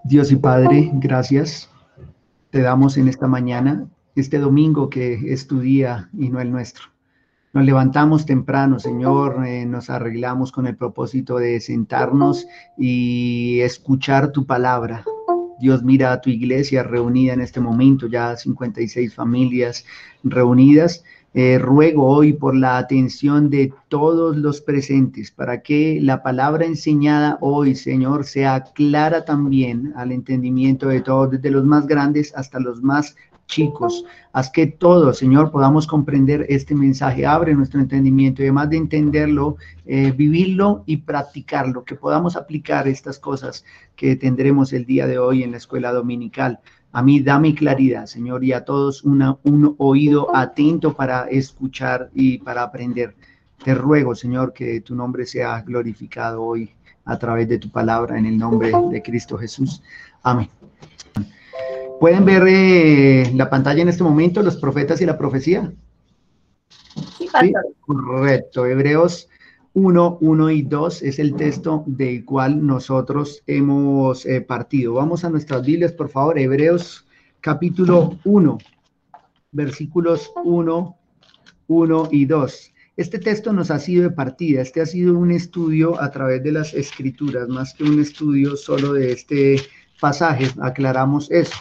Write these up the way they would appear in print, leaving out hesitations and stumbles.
Dios y Padre, gracias. Te damos en esta mañana, este domingo que es tu día y no el nuestro. Nos levantamos temprano, Señor, nos arreglamos con el propósito de sentarnos y escuchar tu palabra. Dios, mira a tu iglesia reunida en este momento, ya 56 familias reunidas. Ruego hoy por la atención de todos los presentes para que la palabra enseñada hoy, Señor, sea clara también al entendimiento de todos, desde los más grandes hasta los más chicos. Haz que todos, Señor, podamos comprender este mensaje. Abre nuestro entendimiento y además de entenderlo, vivirlo y practicarlo, que podamos aplicar estas cosas que tendremos el día de hoy en la escuela dominical. A mí dame claridad, Señor, y a todos un oído atento para escuchar y para aprender. Te ruego, Señor, que tu nombre sea glorificado hoy a través de tu palabra, en el nombre de Cristo Jesús. Amén. ¿Pueden ver la pantalla en este momento, los profetas y la profecía? Sí, pastor. Sí, correcto. Hebreos 1, 1 y 2 es el texto del cual nosotros hemos partido. Vamos a nuestras Biblias, por favor. Hebreos capítulo 1, versículos 1, 1 y 2. Este texto nos ha sido de partida. Este ha sido un estudio a través de las escrituras, más que un estudio solo de este pasaje. Aclaramos eso.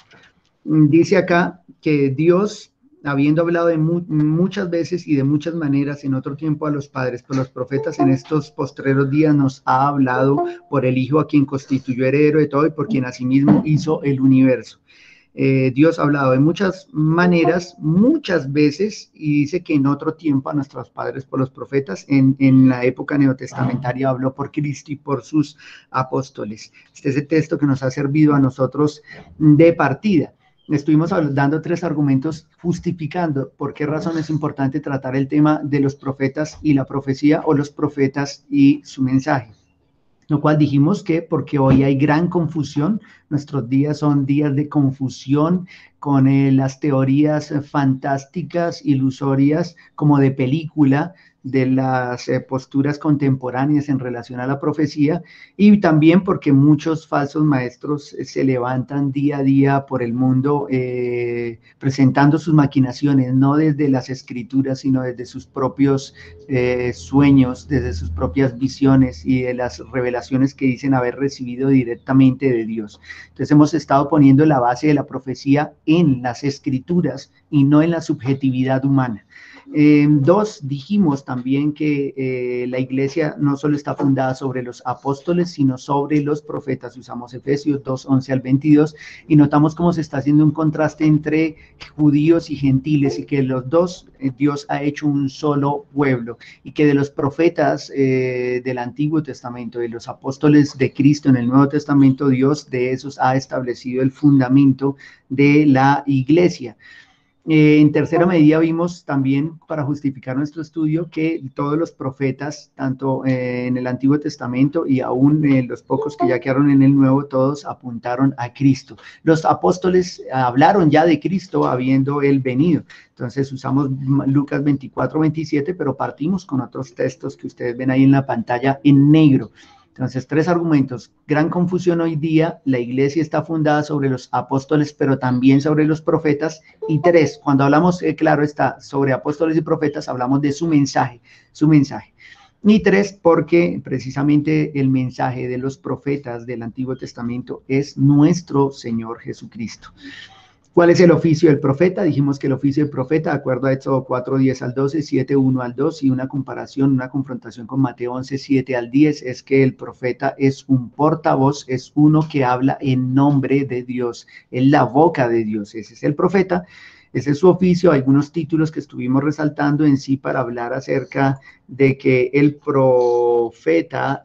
Dice acá que Dios, habiendo hablado de muchas veces y de muchas maneras en otro tiempo a los padres, por los profetas, en estos postreros días nos ha hablado por el Hijo, a quien constituyó heredero de todo y por quien asimismo hizo el universo. Dios ha hablado de muchas maneras, muchas veces, y dice que en otro tiempo a nuestros padres por los profetas, en la época neotestamentaria habló por Cristo y por sus apóstoles. Este es el texto que nos ha servido a nosotros de partida. Estuvimos dando 3 argumentos justificando por qué razón es importante tratar el tema de los profetas y la profecía, o los profetas y su mensaje. Lo cual dijimos que porque hoy hay gran confusión, nuestros días son días de confusión con las teorías fantásticas, ilusorias, como de película, de las posturas contemporáneas en relación a la profecía, y también porque muchos falsos maestros se levantan día a día por el mundo presentando sus maquinaciones, no desde las escrituras, sino desde sus propios sueños, desde sus propias visiones y de las revelaciones que dicen haber recibido directamente de Dios. Entonces hemos estado poniendo la base de la profecía en las escrituras y no en la subjetividad humana. 2, dijimos también que la iglesia no solo está fundada sobre los apóstoles, sino sobre los profetas. Usamos Efesios 2, 11 al 22 y notamos cómo se está haciendo un contraste entre judíos y gentiles, y que los dos Dios ha hecho un solo pueblo, y que de los profetas del Antiguo Testamento, de los apóstoles de Cristo en el Nuevo Testamento, Dios de esos ha establecido el fundamento de la iglesia. En tercera medida vimos también, para justificar nuestro estudio, que todos los profetas, tanto en el Antiguo Testamento y aún los pocos que ya quedaron en el Nuevo, todos apuntaron a Cristo. Los apóstoles hablaron ya de Cristo habiendo Él venido. Entonces usamos Lucas 24, 27, pero partimos con otros textos que ustedes ven ahí en la pantalla en negro. Entonces, 3 argumentos. Gran confusión hoy día. La iglesia está fundada sobre los apóstoles, pero también sobre los profetas. Y 3, cuando hablamos, claro está, sobre apóstoles y profetas, hablamos de su mensaje, su mensaje. Y 3, porque precisamente el mensaje de los profetas del Antiguo Testamento es nuestro Señor Jesucristo. ¿Cuál es el oficio del profeta? Dijimos que el oficio del profeta, de acuerdo a Éxodo 4, 10 al 12, 7, 1 al 2, y una comparación, una confrontación con Mateo 11, 7 al 10, es que el profeta es un portavoz, es uno que habla en nombre de Dios, en la boca de Dios. Ese es el profeta, ese es su oficio. Algunos títulos que estuvimos resaltando en sí para hablar acerca de que el profeta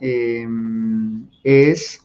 es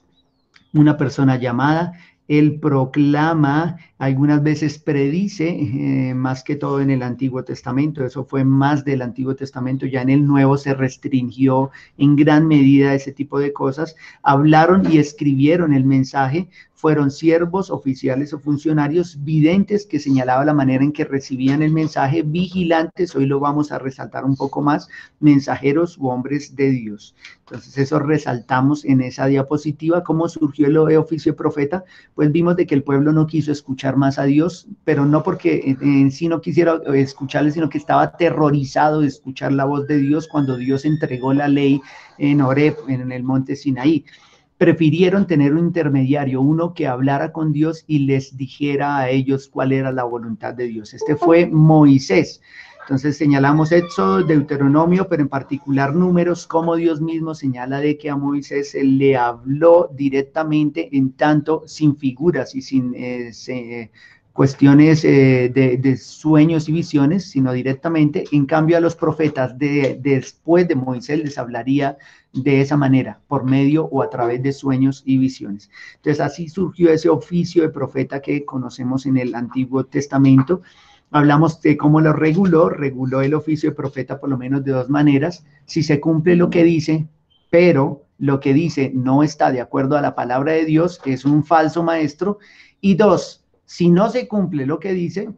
una persona llamada. Él proclama algunas veces predice, más que todo en el Antiguo Testamento. Eso fue más del Antiguo Testamento. Ya en el Nuevo se restringió en gran medida ese tipo de cosas. Hablaron y escribieron el mensaje. Fueron siervos, oficiales o funcionarios videntes que señalaba la manera en que recibían el mensaje, vigilantes, hoy lo vamos a resaltar un poco más, mensajeros u hombres de Dios. Entonces eso resaltamos en esa diapositiva. ¿Cómo surgió el oficio de profeta? Pues vimos de que el pueblo no quiso escuchar más a Dios, pero no porque en sí no quisiera escucharle, sino que estaba aterrorizado de escuchar la voz de Dios cuando Dios entregó la ley en Horeb, en el monte Sinaí. Prefirieron tener un intermediario, uno que hablara con Dios y les dijera a ellos cuál era la voluntad de Dios. Este fue Moisés. Entonces señalamos Éxodo, Deuteronomio, pero en particular Números, como Dios mismo señala de que a Moisés él le habló directamente, en tanto sin figuras y sin cuestiones de sueños y visiones, sino directamente. En cambio a los profetas después de Moisés les hablaría de esa manera, por medio o a través de sueños y visiones. Entonces así surgió ese oficio de profeta que conocemos en el Antiguo Testamento. Hablamos de cómo lo reguló el oficio de profeta por lo menos de dos maneras: si se cumple lo que dice, pero lo que dice no está de acuerdo a la palabra de Dios, es un falso maestro. Y dos, si no se cumple lo que dice,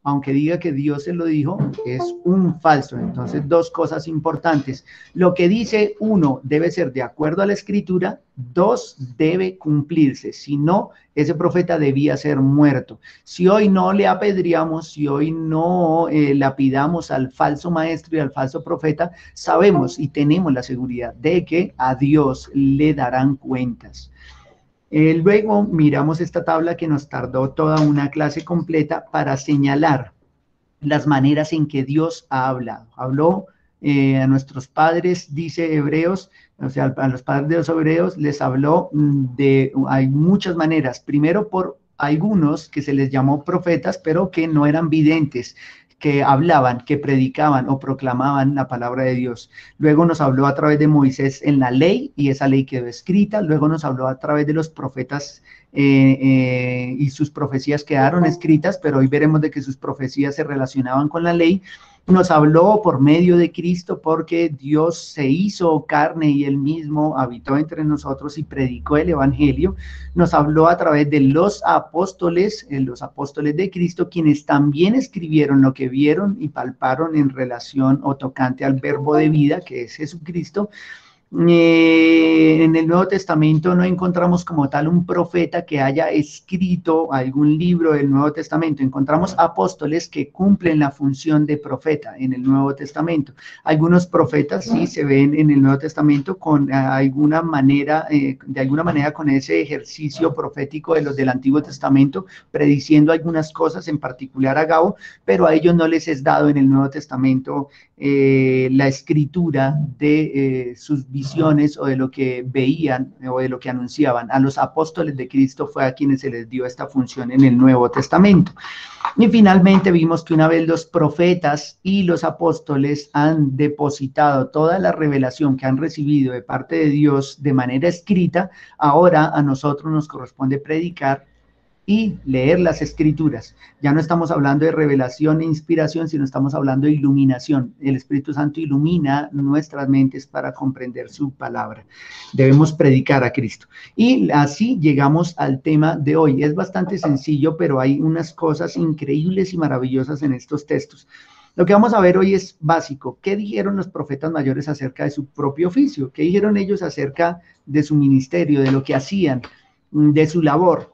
aunque diga que Dios se lo dijo, es un falso. Entonces, dos cosas importantes. Lo que dice, uno, debe ser de acuerdo a la Escritura. Dos, debe cumplirse. Si no, ese profeta debía ser muerto. Si hoy no le apedreamos, si hoy no lapidamos al falso maestro y al falso profeta, sabemos y tenemos la seguridad de que a Dios le darán cuentas. Luego miramos esta tabla que nos tardó toda una clase completa para señalar las maneras en que Dios ha hablado. Habló a nuestros padres, dice Hebreos, o sea, a los padres de los hebreos les habló hay muchas maneras. Primero por algunos que se les llamó profetas, pero que no eran videntes, que hablaban, que predicaban o proclamaban la palabra de Dios. Luego nos habló a través de Moisés en la ley, y esa ley quedó escrita. Luego nos habló a través de los profetas y sus profecías quedaron escritas, pero hoy veremos de que sus profecías se relacionaban con la ley. Nos habló por medio de Cristo, porque Dios se hizo carne y Él mismo habitó entre nosotros y predicó el Evangelio. Nos habló a través de los apóstoles de Cristo, quienes también escribieron lo que vieron y palparon en relación o tocante al verbo de vida, que es Jesucristo. En el Nuevo Testamento no encontramos como tal un profeta que haya escrito algún libro del Nuevo Testamento. Encontramos apóstoles que cumplen la función de profeta en el Nuevo Testamento. Algunos profetas sí se ven en el Nuevo Testamento con de alguna manera con ese ejercicio profético de los del Antiguo Testamento, prediciendo algunas cosas, en particular a Agabo, pero a ellos no les es dado en el Nuevo Testamento la escritura de sus visiones o de lo que veían o de lo que anunciaban. A los apóstoles de Cristo fue a quienes se les dio esta función en el Nuevo Testamento. Y finalmente vimos que una vez los profetas y los apóstoles han depositado toda la revelación que han recibido de parte de Dios de manera escrita, ahora a nosotros nos corresponde predicar y leer las escrituras. Ya no estamos hablando de revelación e inspiración, sino estamos hablando de iluminación. El Espíritu Santo ilumina nuestras mentes para comprender su palabra. Debemos predicar a Cristo. Y así llegamos al tema de hoy. Es bastante sencillo, pero hay unas cosas increíbles y maravillosas en estos textos. Lo que vamos a ver hoy es básico. ¿Qué dijeron los profetas mayores acerca de su propio oficio? ¿Qué dijeron ellos acerca de su ministerio, de lo que hacían, de su labor?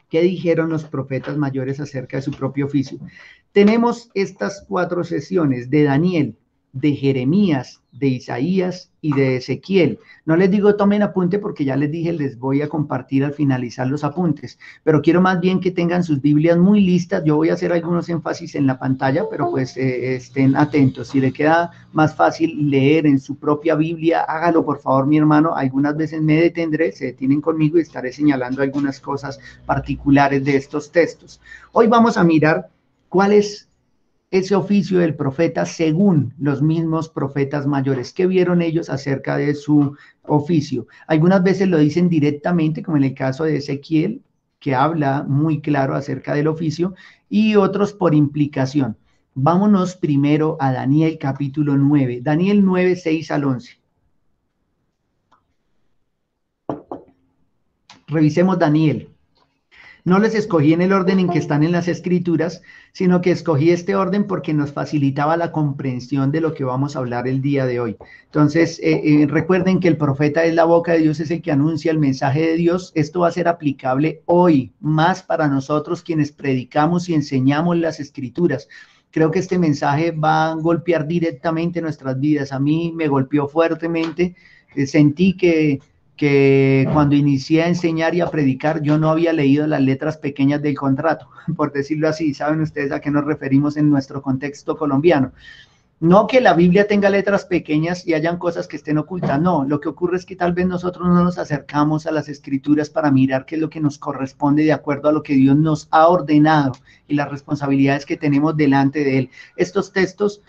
¿Qué dijeron los profetas mayores acerca de su propio oficio? Tenemos estas 4 sesiones de Daniel, de Jeremías, de Isaías y de Ezequiel. No les digo tomen apunte porque ya les dije, les voy a compartir al finalizar los apuntes, pero quiero más bien que tengan sus Biblias muy listas. Yo voy a hacer algunos énfasis en la pantalla, pero pues estén atentos. Si le queda más fácil leer en su propia Biblia, hágalo por favor, mi hermano. Algunas veces me detendré, se detienen conmigo y estaré señalando algunas cosas particulares de estos textos. Hoy vamos a mirar cuál es ese oficio del profeta según los mismos profetas mayores. ¿Qué vieron ellos acerca de su oficio? Algunas veces lo dicen directamente, como en el caso de Ezequiel, que habla muy claro acerca del oficio, y otros por implicación. Vámonos primero a Daniel capítulo 9, Daniel 9, 6 al 11. Revisemos Daniel. No les escogí en el orden en que están en las escrituras, sino que escogí este orden porque nos facilitaba la comprensión de lo que vamos a hablar el día de hoy. Entonces, recuerden que el profeta es la boca de Dios, es el que anuncia el mensaje de Dios. Esto va a ser aplicable hoy, más para nosotros quienes predicamos y enseñamos las escrituras. Creo que este mensaje va a golpear directamente nuestras vidas. A mí me golpeó fuertemente. Sentí que cuando inicié a enseñar y a predicar, yo no había leído las letras pequeñas del contrato, por decirlo así. ¿Saben ustedes a qué nos referimos en nuestro contexto colombiano? No que la Biblia tenga letras pequeñas y hayan cosas que estén ocultas, no. Lo que ocurre es que tal vez nosotros no nos acercamos a las escrituras para mirar qué es lo que nos corresponde de acuerdo a lo que Dios nos ha ordenado y las responsabilidades que tenemos delante de Él. Estos textos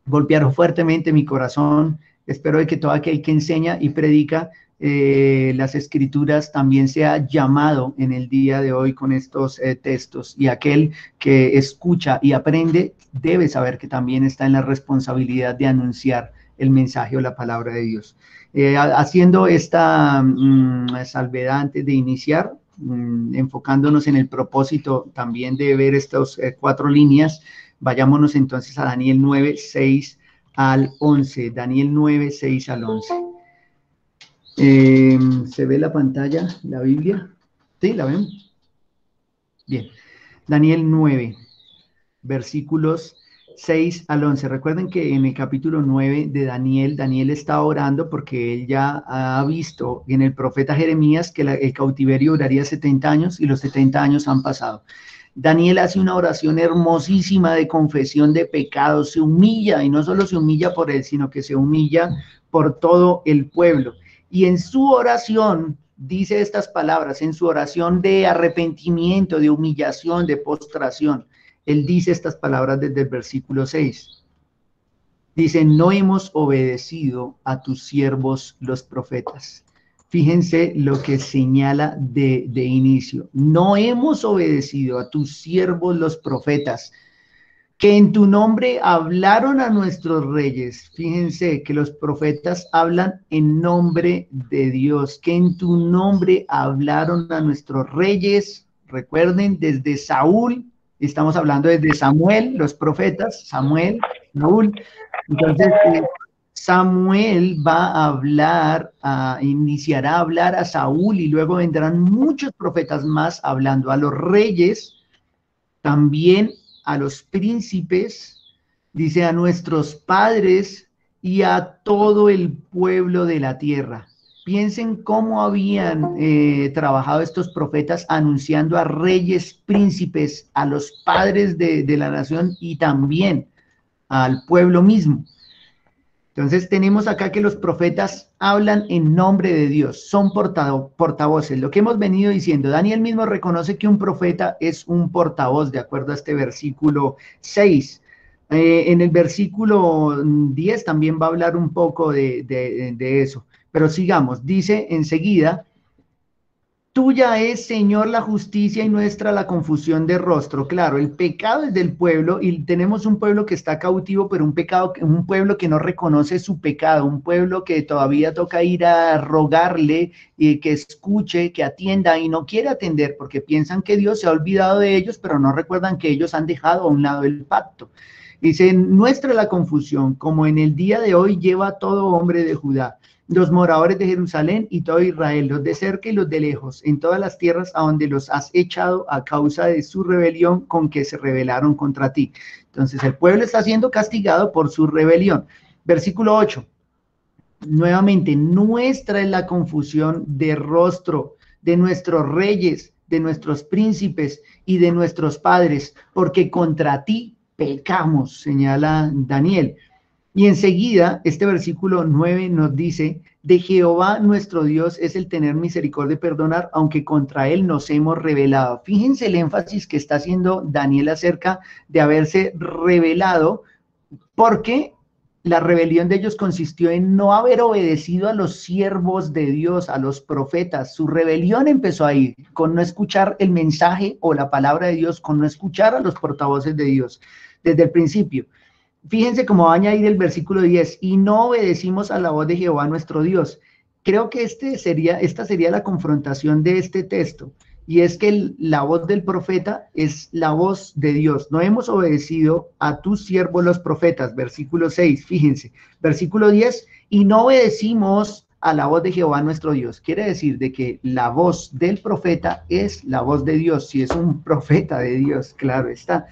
golpearon fuertemente mi corazón. Espero de que todo aquel que enseña y predica las escrituras también sea llamado en el día de hoy con estos textos, y aquel que escucha y aprende debe saber que también está en la responsabilidad de anunciar el mensaje o la palabra de Dios. Haciendo esta salvedad antes de iniciar, enfocándonos en el propósito también de ver estas 4 líneas, vayámonos entonces a Daniel 9, 6 al 11. Daniel 9, 6 al 11. ¿Se ve la pantalla, la Biblia? ¿Sí? ¿La ven? Bien. Daniel 9, versículos 6 al 11. Recuerden que en el capítulo 9 de Daniel, Daniel está orando porque él ya ha visto en el profeta Jeremías que el cautiverio duraría 70 años y los 70 años han pasado. Daniel hace una oración hermosísima de confesión de pecados, se humilla, y no solo se humilla por él, sino que se humilla por todo el pueblo. Y en su oración dice estas palabras, en su oración de arrepentimiento, de humillación, de postración. Él dice estas palabras desde el versículo 6. Dice: no hemos obedecido a tus siervos los profetas. Fíjense lo que señala de inicio. No hemos obedecido a tus siervos los profetas, que en tu nombre hablaron a nuestros reyes. Fíjense que los profetas hablan en nombre de Dios, que en tu nombre hablaron a nuestros reyes. Recuerden, desde Saúl, estamos hablando desde Samuel, los profetas, Samuel, Saúl. Entonces, Samuel va a hablar, iniciará a hablar a Saúl, y luego vendrán muchos profetas más hablando a los reyes, también a los príncipes, dice, a nuestros padres y a todo el pueblo de la tierra. Piensen cómo habían trabajado estos profetas anunciando a reyes, príncipes, a los padres de la nación y también al pueblo mismo. Entonces tenemos acá que los profetas hablan en nombre de Dios, son portavoces. Lo que hemos venido diciendo, Daniel mismo reconoce que un profeta es un portavoz, de acuerdo a este versículo 6. En el versículo 10 también va a hablar un poco de eso. Pero sigamos, dice enseguida: tuya es, Señor, la justicia y nuestra la confusión de rostro. Claro, el pecado es del pueblo, y tenemos un pueblo que está cautivo, pero un pueblo que no reconoce su pecado, un pueblo que todavía toca ir a rogarle y que escuche, que atienda, y no quiere atender porque piensan que Dios se ha olvidado de ellos, pero no recuerdan que ellos han dejado a un lado el pacto. Dice: nuestra la confusión, como en el día de hoy lleva todo hombre de Judá, los moradores de Jerusalén y todo Israel, los de cerca y los de lejos, en todas las tierras a donde los has echado a causa de su rebelión con que se rebelaron contra ti. Entonces el pueblo está siendo castigado por su rebelión. Versículo 8. Nuevamente, nuestra es la confusión de rostro de nuestros reyes, de nuestros príncipes y de nuestros padres, porque contra ti pecamos, señala Daniel. Y enseguida, este versículo 9 nos dice: de Jehová nuestro Dios es el tener misericordia y perdonar, aunque contra él nos hemos rebelado. Fíjense el énfasis que está haciendo Daniel acerca de haberse rebelado, porque La rebelión de ellos consistió en no haber obedecido a los siervos de Dios, a los profetas. Su rebelión empezó ahí, con no escuchar el mensaje o la palabra de Dios, con no escuchar a los portavoces de Dios desde el principio. Fíjense cómo va a añadir el versículo 10, y no obedecimos a la voz de Jehová nuestro Dios. Creo que esta sería la confrontación de este texto, y es que la voz del profeta es la voz de Dios. No hemos obedecido a tus siervos los profetas, versículo 6, fíjense, versículo 10, y no obedecimos a la voz de Jehová nuestro Dios. Quiere decir de que la voz del profeta es la voz de Dios, si es un profeta de Dios, claro está,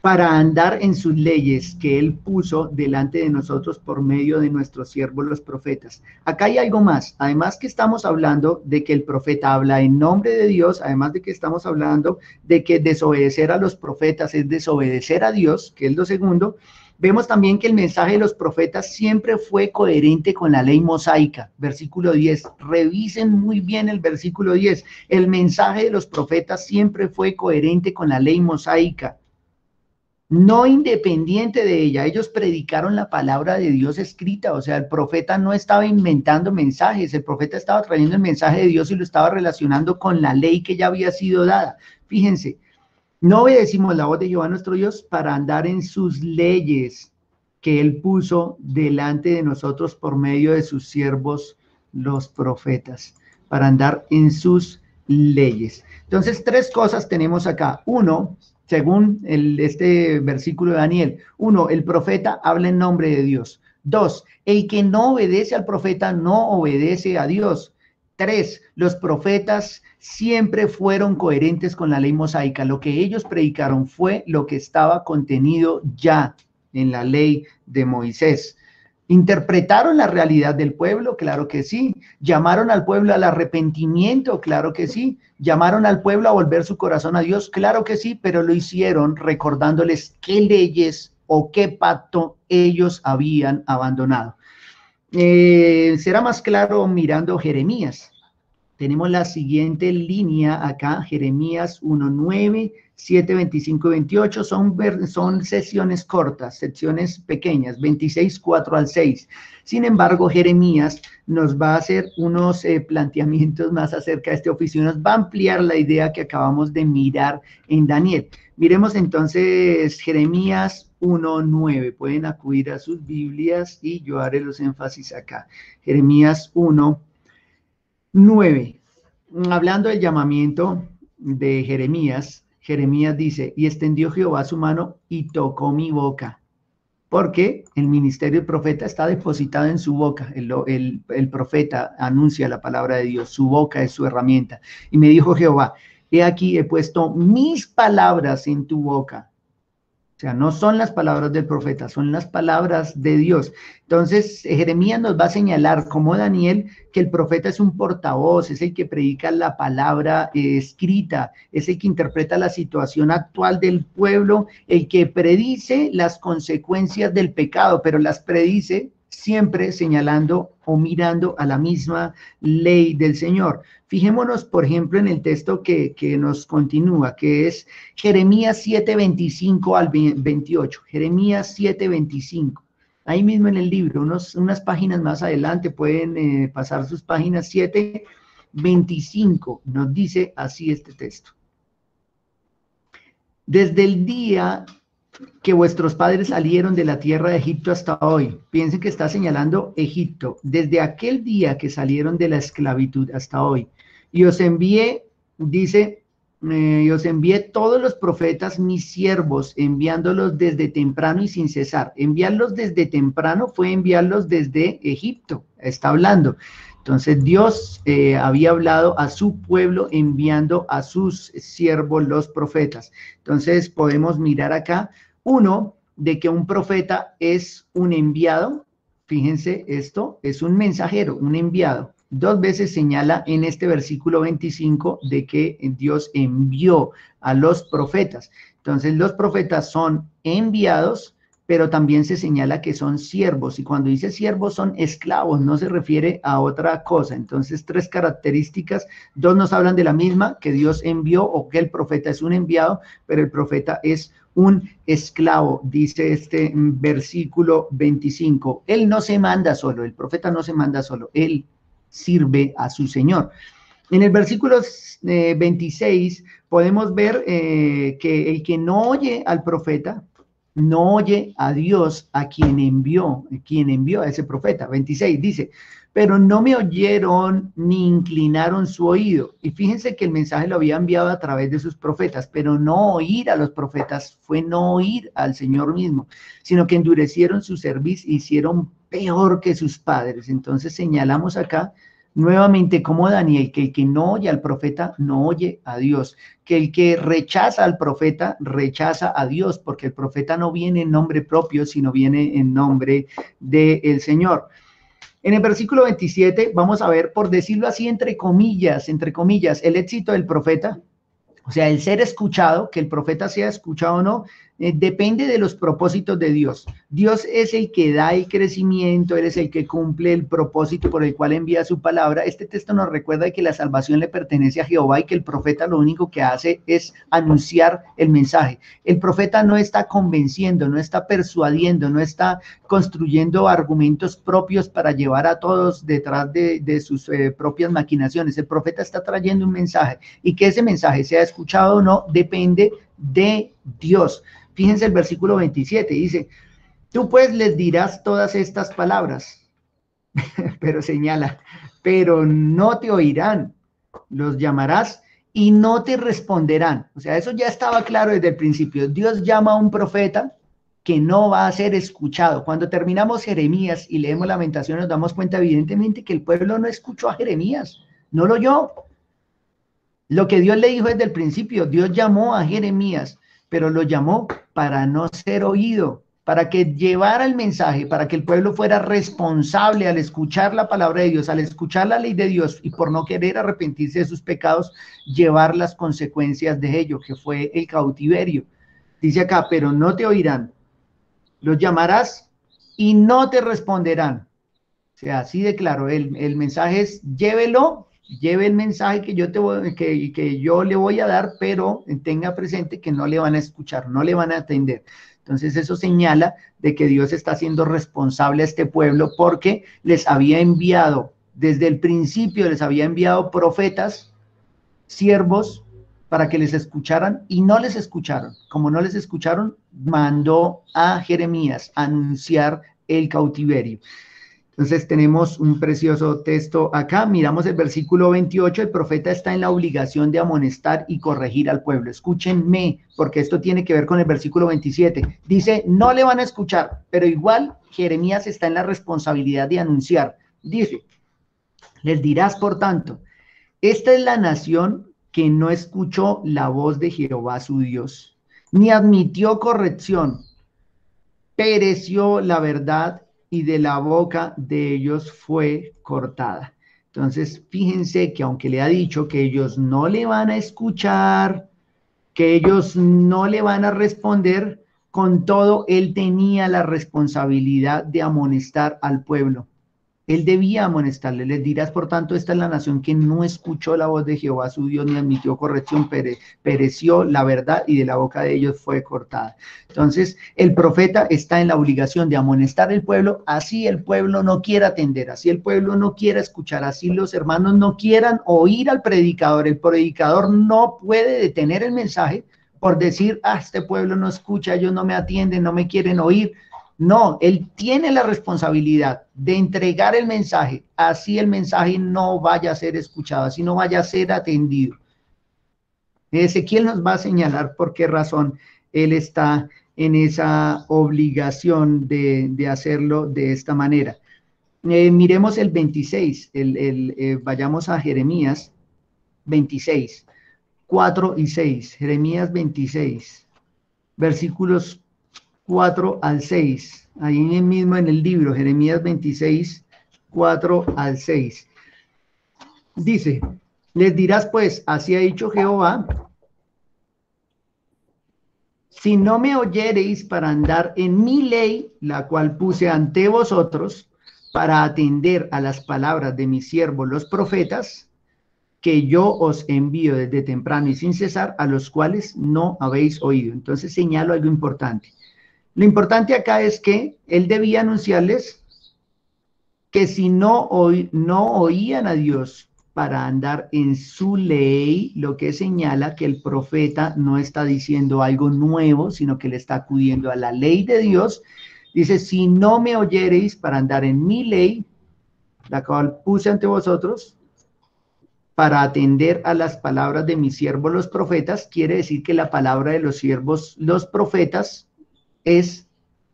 para andar en sus leyes que él puso delante de nosotros por medio de nuestros siervos los profetas. Acá hay algo más, además que estamos hablando de que el profeta habla en nombre de Dios, además de que estamos hablando de que desobedecer a los profetas es desobedecer a Dios, que es lo segundo. Vemos también que el mensaje de los profetas siempre fue coherente con la ley mosaica. Versículo 10, revisen muy bien el versículo 10. El mensaje de los profetas siempre fue coherente con la ley mosaica, no independiente de ella. Ellos predicaron la palabra de Dios escrita, o sea, el profeta no estaba inventando mensajes, el profeta estaba trayendo el mensaje de Dios y lo estaba relacionando con la ley que ya había sido dada. Fíjense, no obedecimos la voz de Jehová nuestro Dios para andar en sus leyes que él puso delante de nosotros por medio de sus siervos los profetas, para andar en sus leyes. Entonces, tres cosas tenemos acá. Uno, según este versículo de Daniel. Uno, el profeta habla en nombre de Dios. Dos, el que no obedece al profeta no obedece a Dios. Tres, los profetas siempre fueron coherentes con la ley mosaica. Lo que ellos predicaron fue lo que estaba contenido ya en la ley de Moisés. ¿Interpretaron la realidad del pueblo? Claro que sí. ¿Llamaron al pueblo al arrepentimiento? Claro que sí. ¿Llamaron al pueblo a volver su corazón a Dios? Claro que sí, pero lo hicieron recordándoles qué leyes o qué pacto ellos habían abandonado. Será más claro mirando Jeremías. Tenemos la siguiente línea acá, Jeremías 1:9, 7, 25 y 28, son sesiones cortas, secciones pequeñas, 26, 4 al 6. Sin embargo, Jeremías nos va a hacer unos planteamientos más acerca de este oficio, nos va a ampliar la idea que acabamos de mirar en Daniel. Miremos entonces Jeremías 1:9, pueden acudir a sus Biblias y yo haré los énfasis acá. Jeremías 1:9. Hablando del llamamiento de Jeremías, Jeremías dice, y extendió Jehová su mano y tocó mi boca, porque el ministerio del profeta está depositado en su boca. El profeta anuncia la palabra de Dios, su boca es su herramienta. Y me dijo Jehová, he aquí he puesto mis palabras en tu boca. O sea, no son las palabras del profeta, son las palabras de Dios. Entonces, Jeremías nos va a señalar, como Daniel, que el profeta es un portavoz, es el que predica la palabra escrita, es el que interpreta la situación actual del pueblo, el que predice las consecuencias del pecado, pero las predice siempre señalando o mirando a la misma ley del Señor. Fijémonos, por ejemplo, en el texto que nos continúa, que es Jeremías 7:25 al 28. Jeremías 7:25. Ahí mismo en el libro, unas páginas más adelante, pueden pasar sus páginas. 7:25, nos dice así este texto. Desde el día que vuestros padres salieron de la tierra de Egipto hasta hoy. Piensen que está señalando Egipto, desde aquel día que salieron de la esclavitud hasta hoy. Y os envié, dice, y os envié todos los profetas, mis siervos, enviándolos desde temprano y sin cesar. Enviarlos desde temprano fue enviarlos desde Egipto, está hablando. Entonces Dios había hablado a su pueblo enviando a sus siervos los profetas. Entonces podemos mirar acá, uno, de que un profeta es un enviado. Fíjense, esto es un mensajero, un enviado. Dos veces señala en este versículo 25 de que Dios envió a los profetas. Entonces los profetas son enviados, pero también se señala que son siervos, y cuando dice siervos son esclavos, no se refiere a otra cosa. Entonces, tres características, dos nos hablan de la misma, que Dios envió o que el profeta es un enviado, pero el profeta es un esclavo, dice este versículo 25. Él no se manda solo, el profeta no se manda solo, él sirve a su Señor. En el versículo 26 podemos ver que el que no oye al profeta, no oye a Dios, a quien envió a ese profeta. 26 dice, pero no me oyeron ni inclinaron su oído. Y fíjense que el mensaje lo había enviado a través de sus profetas, pero no oír a los profetas fue no oír al Señor mismo, sino que endurecieron su cerviz e hicieron peor que sus padres. Entonces señalamos acá nuevamente como Daniel, que el que no oye al profeta no oye a Dios, que el que rechaza al profeta rechaza a Dios, porque el profeta no viene en nombre propio, sino viene en nombre del Señor. En el versículo 27 vamos a ver, por decirlo así, entre comillas, el éxito del profeta. O sea, el ser escuchado, que el profeta sea escuchado o no, depende de los propósitos de Dios. Dios es el que da el crecimiento, Él es el que cumple el propósito por el cual envía su palabra. Este texto nos recuerda que la salvación le pertenece a Jehová y que el profeta lo único que hace es anunciar el mensaje. El profeta no está convenciendo, no está persuadiendo, no está construyendo argumentos propios para llevar a todos detrás de sus propias maquinaciones. El profeta está trayendo un mensaje y que ese mensaje sea escuchado o no depende de Dios. Fíjense el versículo 27, dice, tú pues les dirás todas estas palabras, pero señala, pero no te oirán, los llamarás y no te responderán. O sea, eso ya estaba claro desde el principio. Dios llama a un profeta que no va a ser escuchado. Cuando terminamos Jeremías y leemos Lamentación, nos damos cuenta evidentemente que el pueblo no escuchó a Jeremías, no lo oyó. Lo que Dios le dijo desde el principio, Dios llamó a Jeremías, pero lo llamó para no ser oído, para que llevara el mensaje, para que el pueblo fuera responsable al escuchar la palabra de Dios, al escuchar la ley de Dios y por no querer arrepentirse de sus pecados, llevar las consecuencias de ello, que fue el cautiverio. Dice acá, pero no te oirán, los llamarás y no te responderán. O sea, así de claro, el mensaje es llévelo, lleve el mensaje que yo le voy a dar, pero tenga presente que no le van a escuchar, no le van a atender. Entonces eso señala de que Dios está siendo responsable a este pueblo porque les había enviado, desde el principio les había enviado profetas, siervos, para que les escucharan y no les escucharon. Como no les escucharon, mandó a Jeremías a anunciar el cautiverio. Entonces tenemos un precioso texto acá, miramos el versículo 28, el profeta está en la obligación de amonestar y corregir al pueblo. Escúchenme, porque esto tiene que ver con el versículo 27. Dice, no le van a escuchar, pero igual Jeremías está en la responsabilidad de anunciar. Dice, les dirás por tanto, esta es la nación que no escuchó la voz de Jehová su Dios, ni admitió corrección, pereció la verdad y de la boca de ellos fue cortada. Entonces, fíjense que aunque le ha dicho que ellos no le van a escuchar, que ellos no le van a responder, con todo, él tenía la responsabilidad de amonestar al pueblo. Él debía amonestarle, les dirás, por tanto, esta es la nación que no escuchó la voz de Jehová su Dios, ni admitió corrección, pereció la verdad y de la boca de ellos fue cortada. Entonces, el profeta está en la obligación de amonestar al pueblo, así el pueblo no quiera atender, así el pueblo no quiera escuchar, así los hermanos no quieran oír al predicador. El predicador no puede detener el mensaje por decir, este pueblo no escucha, ellos no me atienden, no me quieren oír. No, él tiene la responsabilidad de entregar el mensaje, así el mensaje no vaya a ser escuchado, así no vaya a ser atendido. Ezequiel nos va a señalar por qué razón él está en esa obligación de hacerlo de esta manera. Miremos el 26, vayamos a Jeremías 26, 4 y 6, Jeremías 26, versículos 4 al 6, ahí mismo en el libro, Jeremías 26, 4 al 6. Dice, les dirás pues, así ha dicho Jehová, si no me oyereis para andar en mi ley, la cual puse ante vosotros, para atender a las palabras de mis siervos los profetas, que yo os envío desde temprano y sin cesar, a los cuales no habéis oído. Entonces señalo algo importante. Lo importante acá es que él debía anunciarles que si no oían a Dios para andar en su ley, lo que señala que el profeta no está diciendo algo nuevo, sino que le está acudiendo a la ley de Dios. Dice, si no me oyereis para andar en mi ley, la cual puse ante vosotros, para atender a las palabras de mis siervos los profetas, quiere decir que la palabra de los siervos los profetas es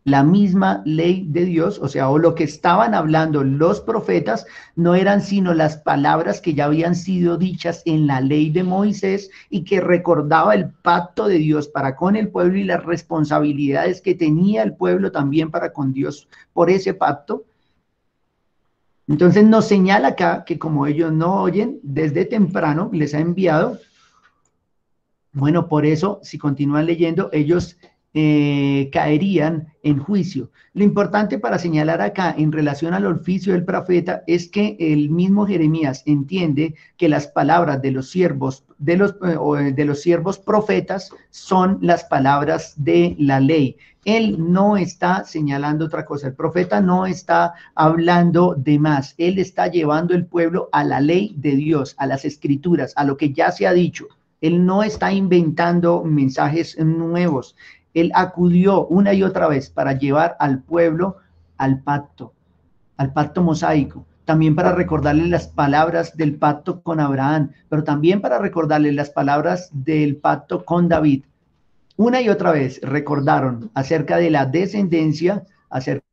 la misma ley de Dios, o sea, o lo que estaban hablando los profetas no eran sino las palabras que ya habían sido dichas en la ley de Moisés y que recordaba el pacto de Dios para con el pueblo y las responsabilidades que tenía el pueblo también para con Dios por ese pacto. Entonces nos señala acá que como ellos no oyen, desde temprano les ha enviado. Bueno, por eso, si continúan leyendo, ellos caerían en juicio. Lo importante para señalar acá en relación al oficio del profeta es que el mismo Jeremías entiende que las palabras de los siervos, de los siervos profetas son las palabras de la ley. Él no está señalando otra cosa. El profeta no está hablando de más. Él está llevando el pueblo a la ley de Dios, a las escrituras, a lo que ya se ha dicho. Él no está inventando mensajes nuevos. Él acudió una y otra vez para llevar al pueblo al pacto mosaico, también para recordarle las palabras del pacto con Abraham, pero también para recordarle las palabras del pacto con David. Una y otra vez recordaron acerca de la descendencia, acerca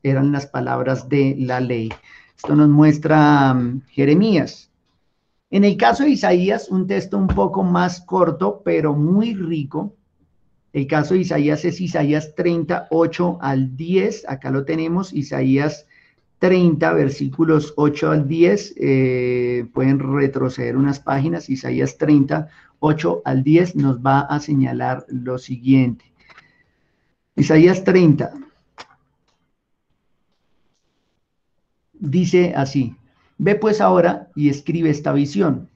eran las palabras de la ley. Esto nos muestra Jeremías. En el caso de Isaías, un texto un poco más corto, pero muy rico. El caso de Isaías es Isaías 38 al 10. Acá lo tenemos, Isaías 30, versículos 8 al 10. Pueden retroceder unas páginas. Isaías 30, 8 al 10 nos va a señalar lo siguiente. Isaías 30. Dice así, ve pues ahora y escribe esta visión.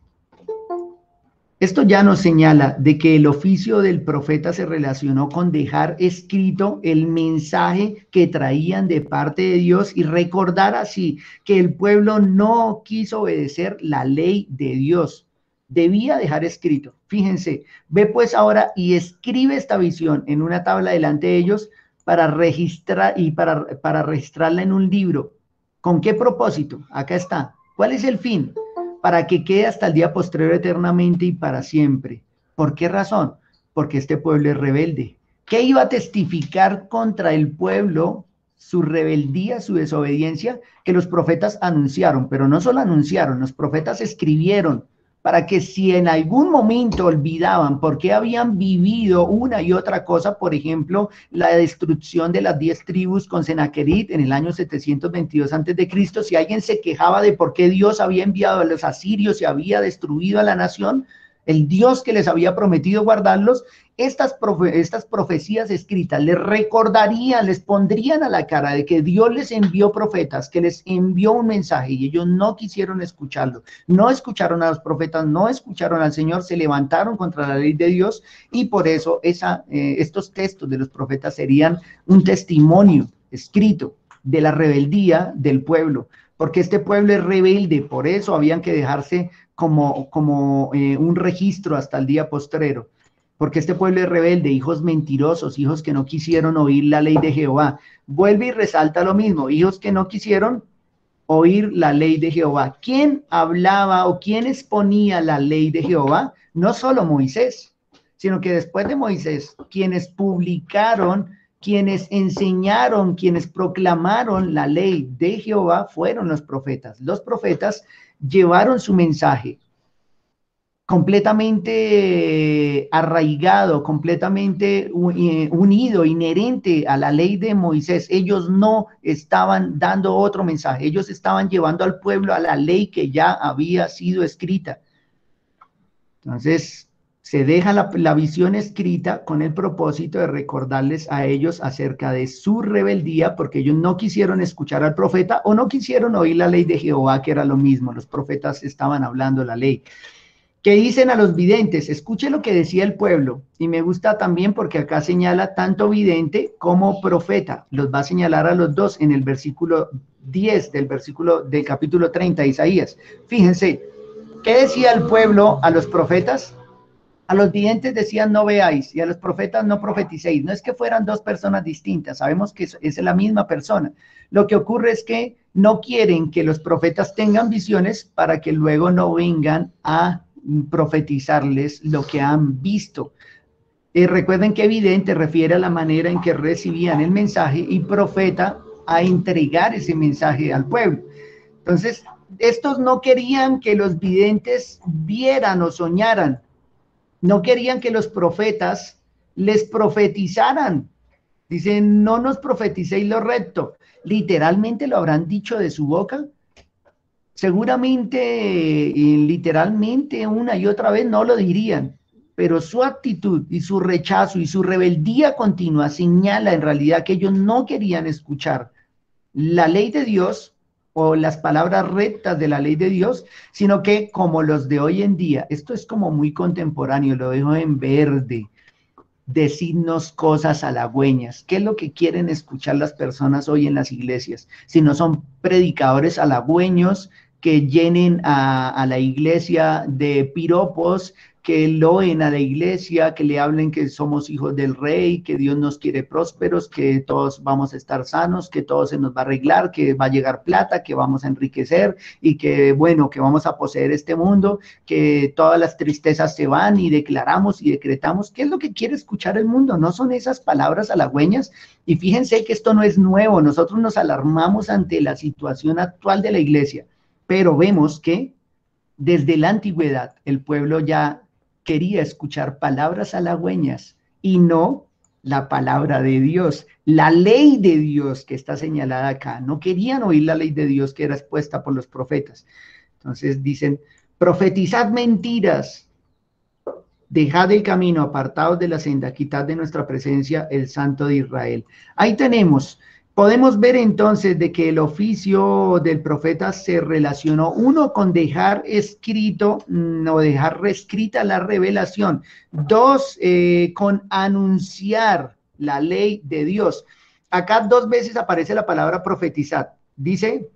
Esto ya nos señala de que el oficio del profeta se relacionó con dejar escrito el mensaje que traían de parte de Dios y recordar así que el pueblo no quiso obedecer la ley de Dios. Debía dejar escrito. Fíjense, ve pues ahora y escribe esta visión en una tabla delante de ellos para registrar y para registrarla en un libro. ¿Con qué propósito? Acá está. ¿Cuál es el fin? Para que quede hasta el día postrero eternamente y para siempre. ¿Por qué razón? Porque este pueblo es rebelde. ¿Qué iba a testificar contra el pueblo? Su rebeldía, su desobediencia, que los profetas anunciaron, pero no solo anunciaron, los profetas escribieron para que si en algún momento olvidaban por qué habían vivido una y otra cosa, por ejemplo, la destrucción de las 10 tribus con Sennacherib en el año 722 a.C., si alguien se quejaba de por qué Dios había enviado a los asirios y había destruido a la nación, el Dios que les había prometido guardarlos, estas profecías escritas les recordarían, les pondrían a la cara de que Dios les envió profetas, que les envió un mensaje y ellos no quisieron escucharlo, no escucharon a los profetas, no escucharon al Señor, se levantaron contra la ley de Dios y por eso estos textos de los profetas serían un testimonio escrito de la rebeldía del pueblo, porque este pueblo es rebelde, por eso habían que dejarse como un registro hasta el día postrero, porque este pueblo es rebelde, hijos mentirosos, hijos que no quisieron oír la ley de Jehová. Vuelve y resalta lo mismo, hijos que no quisieron oír la ley de Jehová. ¿Quién hablaba o quién exponía la ley de Jehová? No solo Moisés, sino que después de Moisés, quienes publicaron, quienes enseñaron, quienes proclamaron la ley de Jehová fueron los profetas. Los profetas llevaron su mensaje completamente arraigado, completamente unido, inherente a la ley de Moisés. Ellos no estaban dando otro mensaje, ellos estaban llevando al pueblo a la ley que ya había sido escrita. Entonces, Se deja la visión escrita con el propósito de recordarles a ellos acerca de su rebeldía, porque ellos no quisieron escuchar al profeta o no quisieron oír la ley de Jehová, que era lo mismo. Los profetas estaban hablando la ley. ¿Qué dicen a los videntes? Escuche lo que decía el pueblo. Y me gusta también porque acá señala tanto vidente como profeta. Los va a señalar a los dos en el versículo 10 del capítulo 30 de Isaías. Fíjense, ¿qué decía el pueblo a los profetas? A los videntes decían no veáis y a los profetas no profeticéis. No es que fueran dos personas distintas, sabemos que es la misma persona. Lo que ocurre es que no quieren que los profetas tengan visiones para que luego no vengan a profetizarles lo que han visto. Recuerden que vidente refiere a la manera en que recibían el mensaje y profeta a entregar ese mensaje al pueblo. Entonces, estos no querían que los videntes vieran o soñaran. No querían que los profetas les profetizaran. Dicen, no nos profeticéis lo recto. Literalmente lo habrán dicho de su boca. Seguramente, literalmente, una y otra vez no lo dirían, pero su actitud y su rechazo y su rebeldía continua señala en realidad que ellos no querían escuchar la ley de Dios o las palabras rectas de la ley de Dios, sino que como los de hoy en día, esto es como muy contemporáneo, lo dejo en verde, decirnos cosas halagüeñas. ¿Qué es lo que quieren escuchar las personas hoy en las iglesias? Si no son predicadores halagüeños que llenen a la iglesia de piropos, que loen a la iglesia, que le hablen que somos hijos del rey, que Dios nos quiere prósperos, que todos vamos a estar sanos, que todo se nos va a arreglar, que va a llegar plata, que vamos a enriquecer y que, bueno, que vamos a poseer este mundo, que todas las tristezas se van y declaramos y decretamos. ¿Qué es lo que quiere escuchar el mundo? No son esas palabras halagüeñas. Y fíjense que esto no es nuevo. Nosotros nos alarmamos ante la situación actual de la iglesia, pero vemos que desde la antigüedad el pueblo ya quería escuchar palabras halagüeñas y no la palabra de Dios, la ley de Dios que está señalada acá. No querían oír la ley de Dios que era expuesta por los profetas. Entonces dicen, profetizad mentiras, dejad el camino, apartados de la senda, quitad de nuestra presencia el Santo de Israel. Ahí tenemos. Podemos ver entonces de que el oficio del profeta se relacionó, uno, con dejar escrito o dejar reescrita la revelación, dos, con anunciar la ley de Dios. Acá dos veces aparece la palabra profetizar. Dice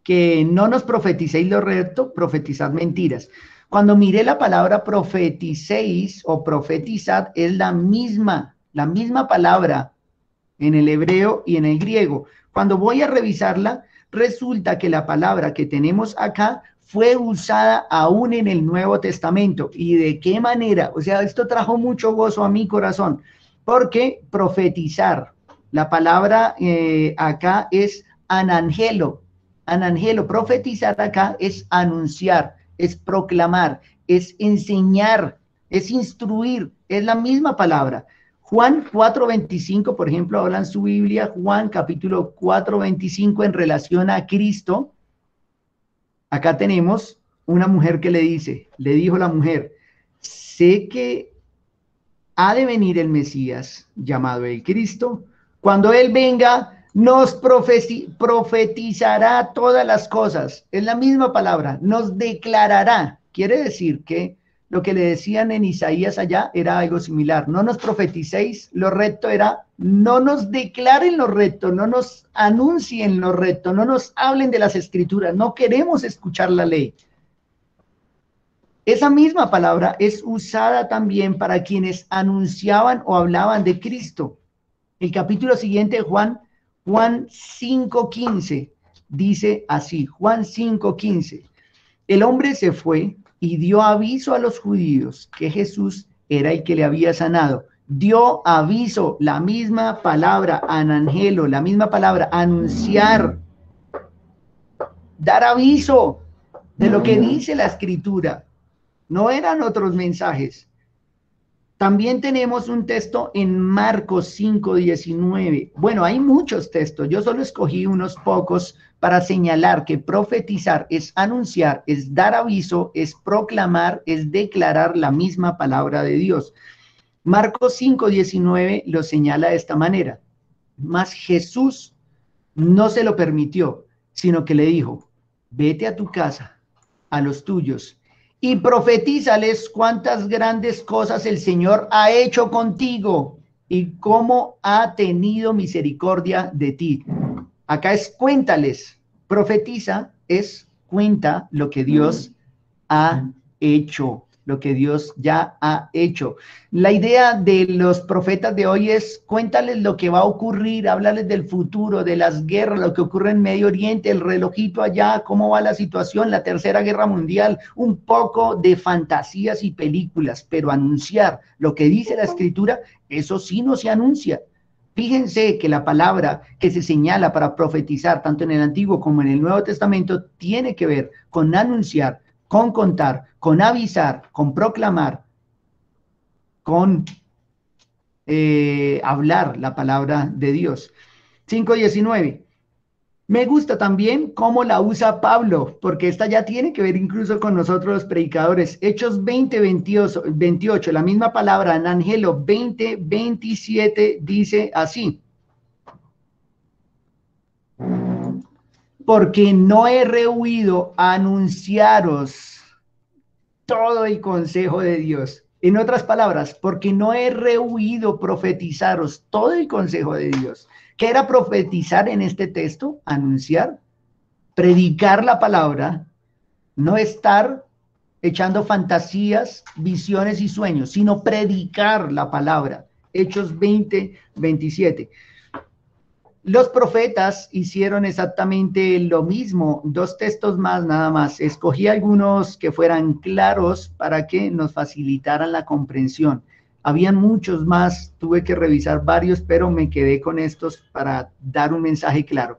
que no nos profeticéis lo recto, profetizad mentiras. Cuando miré la palabra profeticéis o profetizad, es la misma palabra en el hebreo y en el griego. Cuando voy a revisarla, resulta que la palabra que tenemos acá fue usada aún en el Nuevo Testamento. ¿Y de qué manera? O sea, esto trajo mucho gozo a mi corazón, porque profetizar, la palabra acá es anangelo. Anangelo, profetizar acá es anunciar, es proclamar, es enseñar, es instruir, es la misma palabra. Juan 4:25, por ejemplo, habla en su Biblia, Juan capítulo 4:25 en relación a Cristo. Acá tenemos una mujer que le dijo la mujer, sé que ha de venir el Mesías, llamado el Cristo. Cuando Él venga, nos profetizará todas las cosas. Es la misma palabra, nos declarará. Quiere decir que lo que le decían en Isaías allá era algo similar. No nos profeticéis, lo recto era, no nos declaren lo recto, no nos anuncien lo recto, no nos hablen de las escrituras, no queremos escuchar la ley. Esa misma palabra es usada también para quienes anunciaban o hablaban de Cristo. El capítulo siguiente, Juan 5:15, dice así, Juan 5:15. El hombre se fue y dio aviso a los judíos que Jesús era el que le había sanado. Dio aviso, la misma palabra, anangelo, la misma palabra, anunciar, dar aviso de lo que dice la escritura. No eran otros mensajes. También tenemos un texto en Marcos 5:19. Bueno, hay muchos textos. Yo solo escogí unos pocos para señalar que profetizar es anunciar, es dar aviso, es proclamar, es declarar la misma palabra de Dios. Marcos 5:19 lo señala de esta manera. Mas Jesús no se lo permitió, sino que le dijo, vete a tu casa, a los tuyos, y profetízales cuántas grandes cosas el Señor ha hecho contigo y cómo ha tenido misericordia de ti. Acá es cuéntales, profetiza es cuenta lo que Dios ha hecho, lo que Dios ya ha hecho. La idea de los profetas de hoy es cuéntales lo que va a ocurrir, háblales del futuro, de las guerras, lo que ocurre en Medio Oriente, el relojito allá, cómo va la situación, la Tercera Guerra Mundial, un poco de fantasías y películas, pero anunciar lo que dice la Escritura, eso sí no se anuncia. Fíjense que la palabra que se señala para profetizar, tanto en el Antiguo como en el Nuevo Testamento, tiene que ver con anunciar, con contar, con avisar, con proclamar, con hablar la palabra de Dios. 5:19. Me gusta también cómo la usa Pablo, porque esta ya tiene que ver incluso con nosotros los predicadores. Hechos 20:28, la misma palabra en Angelo 20:27 dice así. Porque no he rehuido anunciaros todo el consejo de Dios. En otras palabras, porque no he rehuido profetizaros todo el consejo de Dios. ¿Qué era profetizar en este texto? Anunciar, predicar la palabra, no estar echando fantasías, visiones y sueños, sino predicar la palabra. Hechos 20:27. Los profetas hicieron exactamente lo mismo, dos textos más nada más. Escogí algunos que fueran claros para que nos facilitaran la comprensión. Habían muchos más, tuve que revisar varios, pero me quedé con estos para dar un mensaje claro.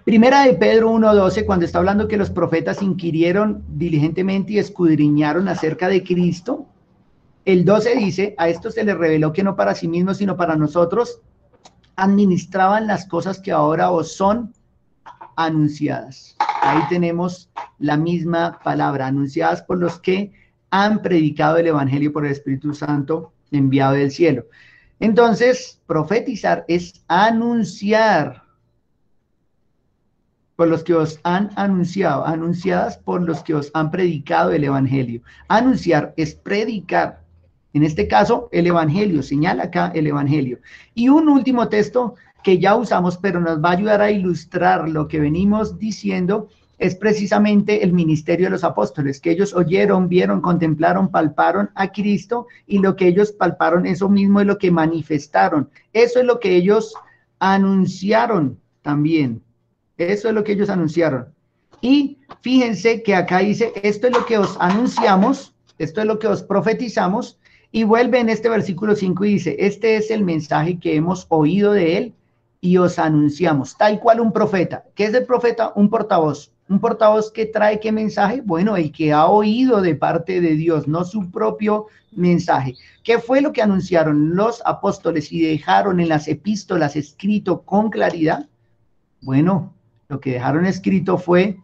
Primera de Pedro 1:12, cuando está hablando que los profetas inquirieron diligentemente y escudriñaron acerca de Cristo. El 12 dice, a esto se les reveló que no para sí mismos, sino para nosotros, administraban las cosas que ahora os son anunciadas. Ahí tenemos la misma palabra, anunciadas por los que han predicado el Evangelio por el Espíritu Santo enviado del cielo. Entonces, profetizar es anunciar por los que os han anunciado, anunciadas por los que os han predicado el Evangelio. Anunciar es predicar. En este caso, el Evangelio, señala acá el Evangelio. Y un último texto que ya usamos, pero nos va a ayudar a ilustrar lo que venimos diciendo, es precisamente el ministerio de los apóstoles, que ellos oyeron, vieron, contemplaron, palparon a Cristo, y lo que ellos palparon, eso mismo es lo que manifestaron. Eso es lo que ellos anunciaron también. Eso es lo que ellos anunciaron. Y fíjense que acá dice, esto es lo que os anunciamos, esto es lo que os profetizamos. Y vuelve en este versículo 5 y dice, este es el mensaje que hemos oído de él y os anunciamos, tal cual un profeta. ¿Qué es el profeta? Un portavoz. ¿Un portavoz que trae qué mensaje? Bueno, el que ha oído de parte de Dios, no su propio mensaje. ¿Qué fue lo que anunciaron los apóstoles y dejaron en las epístolas escrito con claridad? Bueno, lo que dejaron escrito fue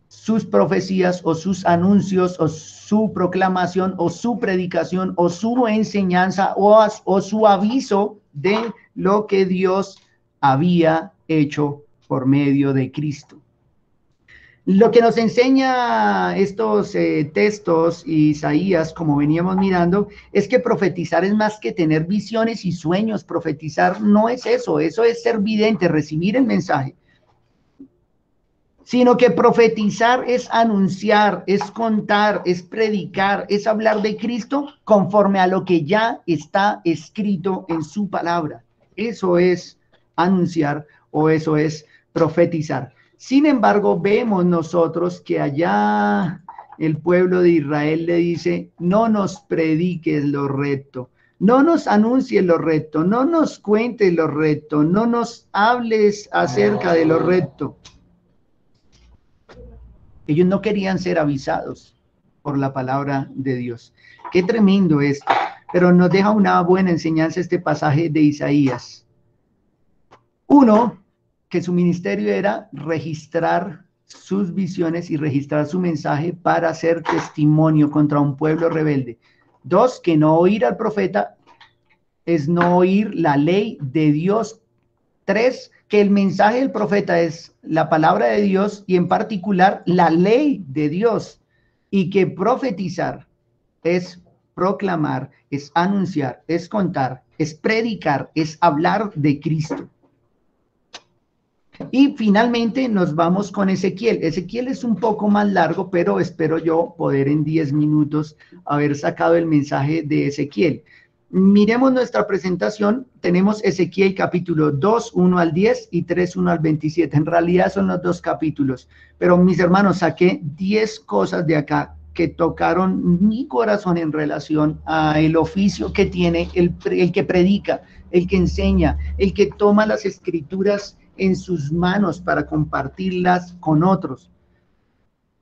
sus profecías o sus anuncios o su proclamación o su predicación o su enseñanza o su aviso de lo que Dios había hecho por medio de Cristo. Lo que nos enseña estos textos, Isaías, como veníamos mirando, es que profetizar es más que tener visiones y sueños. Profetizar no es eso, eso es ser vidente, recibir el mensaje. Sino que profetizar es anunciar, es contar, es predicar, es hablar de Cristo conforme a lo que ya está escrito en su palabra. Eso es anunciar o eso es profetizar. Sin embargo, vemos nosotros que allá el pueblo de Israel le dice, no nos prediques lo recto, no nos anuncies lo recto, no nos cuentes lo recto, no nos hables acerca de lo recto. Ellos no querían ser avisados por la palabra de Dios. Qué tremendo esto. pero nos deja una buena enseñanza este pasaje de Isaías. Uno, que su ministerio era registrar sus visiones y registrar su mensaje para hacer testimonio contra un pueblo rebelde. Dos, que no oír al profeta es no oír la ley de Dios. Tres, que el mensaje del profeta es la palabra de Dios y en particular la ley de Dios, y que profetizar es proclamar, es anunciar, es contar, es predicar, es hablar de Cristo. Y finalmente nos vamos con Ezequiel. Ezequiel es un poco más largo, pero espero yo poder en 10 minutos haber sacado el mensaje de Ezequiel. Miremos nuestra presentación. Tenemos Ezequiel capítulo 2, 1 al 10 y 3, 1 al 27. En realidad son los dos capítulos, pero mis hermanos, saqué 10 cosas de acá que tocaron mi corazón en relación a el oficio que tiene el que predica, el que enseña, el que toma las escrituras en sus manos para compartirlas con otros.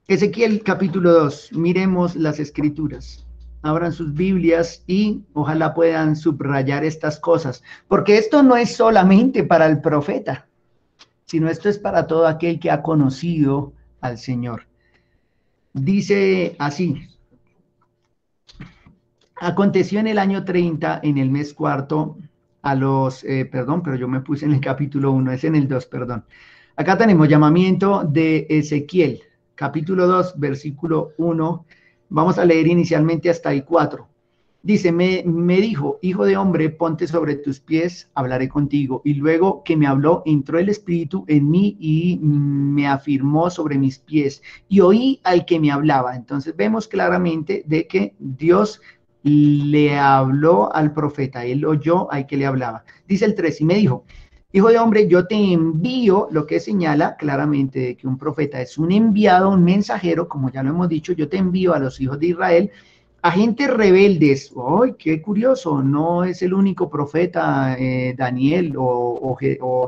Ezequiel capítulo 2, miremos las escrituras. Abran sus Biblias y ojalá puedan subrayar estas cosas, porque esto no es solamente para el profeta, sino esto es para todo aquel que ha conocido al Señor. Dice así: aconteció en el año 30, en el mes cuarto, a los, perdón, pero yo me puse en el capítulo 1, es en el 2, perdón. Acá tenemos llamamiento de Ezequiel, capítulo 2, versículo 1. Vamos a leer inicialmente hasta el 4. Dice, me dijo, hijo de hombre, ponte sobre tus pies, hablaré contigo. Y luego que me habló, entró el Espíritu en mí y me afirmó sobre mis pies. Y oí al que me hablaba. Entonces vemos claramente de que Dios le habló al profeta, él oyó al que le hablaba. Dice el 3, y me dijo, hijo de hombre, yo te envío, lo que señala claramente de que un profeta es un enviado, un mensajero, como ya lo hemos dicho, yo te envío a los hijos de Israel, a gentes rebeldes. ¡Ay, qué curioso! No es el único profeta, Daniel o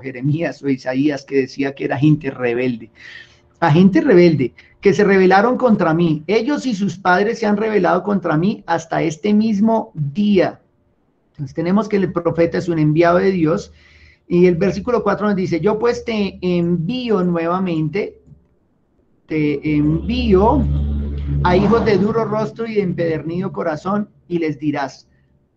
Jeremías o Isaías, que decía que era gente rebelde. A gente rebelde, que se rebelaron contra mí. Ellos y sus padres se han rebelado contra mí hasta este mismo día. Entonces tenemos que el profeta es un enviado de Dios. Y el versículo 4 nos dice, yo pues te envío nuevamente, te envío a hijos de duro rostro y de empedernido corazón, y les dirás,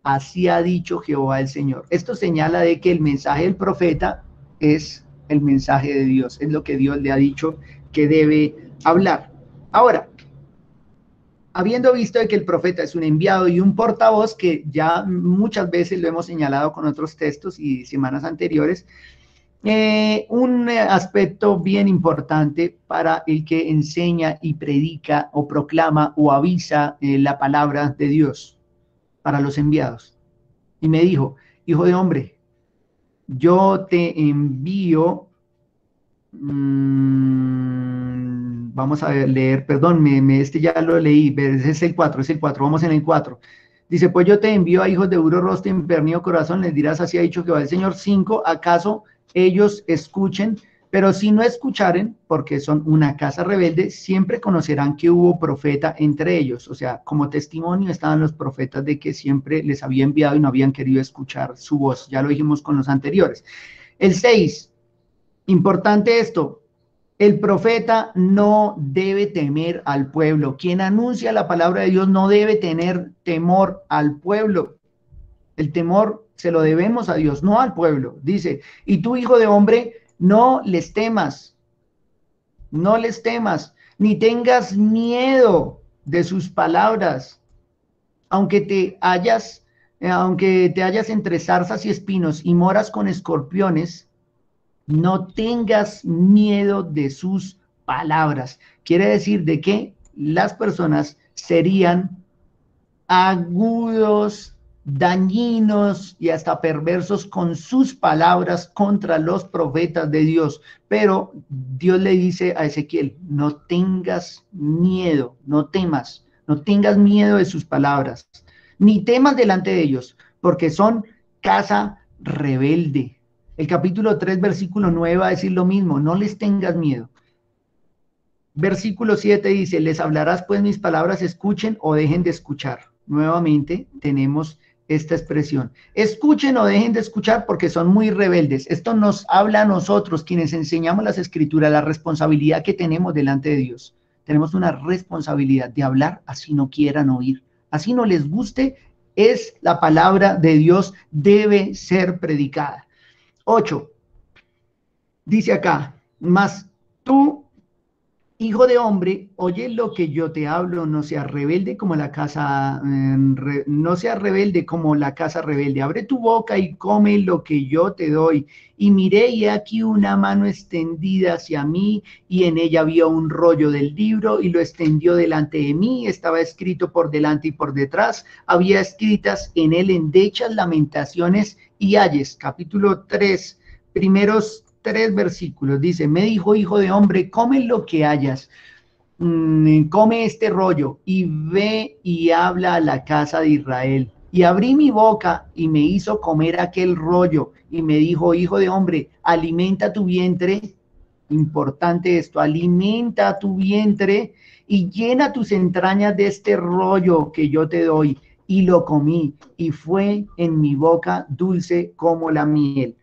así ha dicho Jehová el Señor. Esto señala de que el mensaje del profeta es el mensaje de Dios, es lo que Dios le ha dicho que debe hablar. Ahora, habiendo visto de que el profeta es un enviado y un portavoz, que ya muchas veces lo hemos señalado con otros textos y semanas anteriores, un aspecto bien importante para el que enseña y predica o proclama o avisa la palabra de Dios para los enviados. Y me dijo, hijo de hombre, yo te envío, vamos a leer, perdón, este ya lo leí, es el 4, vamos en el 4. Dice, pues yo te envío a hijos de duro rostro y empedernido corazón, les dirás, así ha dicho Jehová el Señor. 5, ¿acaso ellos escuchen? Pero si no escucharen, porque son una casa rebelde, siempre conocerán que hubo profeta entre ellos. O sea, como testimonio estaban los profetas de que siempre les había enviado y no habían querido escuchar su voz. Ya lo dijimos con los anteriores. El 6, importante esto, el profeta no debe temer al pueblo. Quien anuncia la palabra de Dios no debe tener temor al pueblo. El temor se lo debemos a Dios, no al pueblo. Dice, y tú, hijo de hombre, no les temas, ni tengas miedo de sus palabras, aunque te hallas entre zarzas y espinos y moras con escorpiones, no tengas miedo de sus palabras. Quiere decir de que las personas serían agudos, dañinos y hasta perversos con sus palabras contra los profetas de Dios. Pero Dios le dice a Ezequiel, no tengas miedo, no temas, no tengas miedo de sus palabras, ni temas delante de ellos, porque son casa rebelde. El capítulo 3, versículo 9 va a decir lo mismo, no les tengas miedo. Versículo 7 dice, les hablarás pues mis palabras, escuchen o dejen de escuchar. Nuevamente tenemos esta expresión. Escuchen o dejen de escuchar porque son muy rebeldes. Esto nos habla a nosotros, quienes enseñamos las escrituras, la responsabilidad que tenemos delante de Dios. Tenemos una responsabilidad de hablar así no quieran oír, así no les guste, es la palabra de Dios, debe ser predicada. 8. Dice acá, mas tú, hijo de hombre, oye lo que yo te hablo, no seas rebelde como la casa, no seas rebelde como la casa rebelde. Abre tu boca y come lo que yo te doy. Y miré y aquí una mano extendida hacia mí y en ella había un rollo del libro y lo extendió delante de mí. Estaba escrito por delante y por detrás. Había escritas en él endechas, lamentaciones y ayes. Capítulo 3, primeros 3 versículos, dice, me dijo, hijo de hombre, come lo que hayas, come este rollo y ve y habla a la casa de Israel. Y abrí mi boca y me hizo comer aquel rollo y me dijo, hijo de hombre, alimenta tu vientre, importante esto, alimenta tu vientre y llena tus entrañas de este rollo que yo te doy. Y lo comí y fue en mi boca dulce como la miel.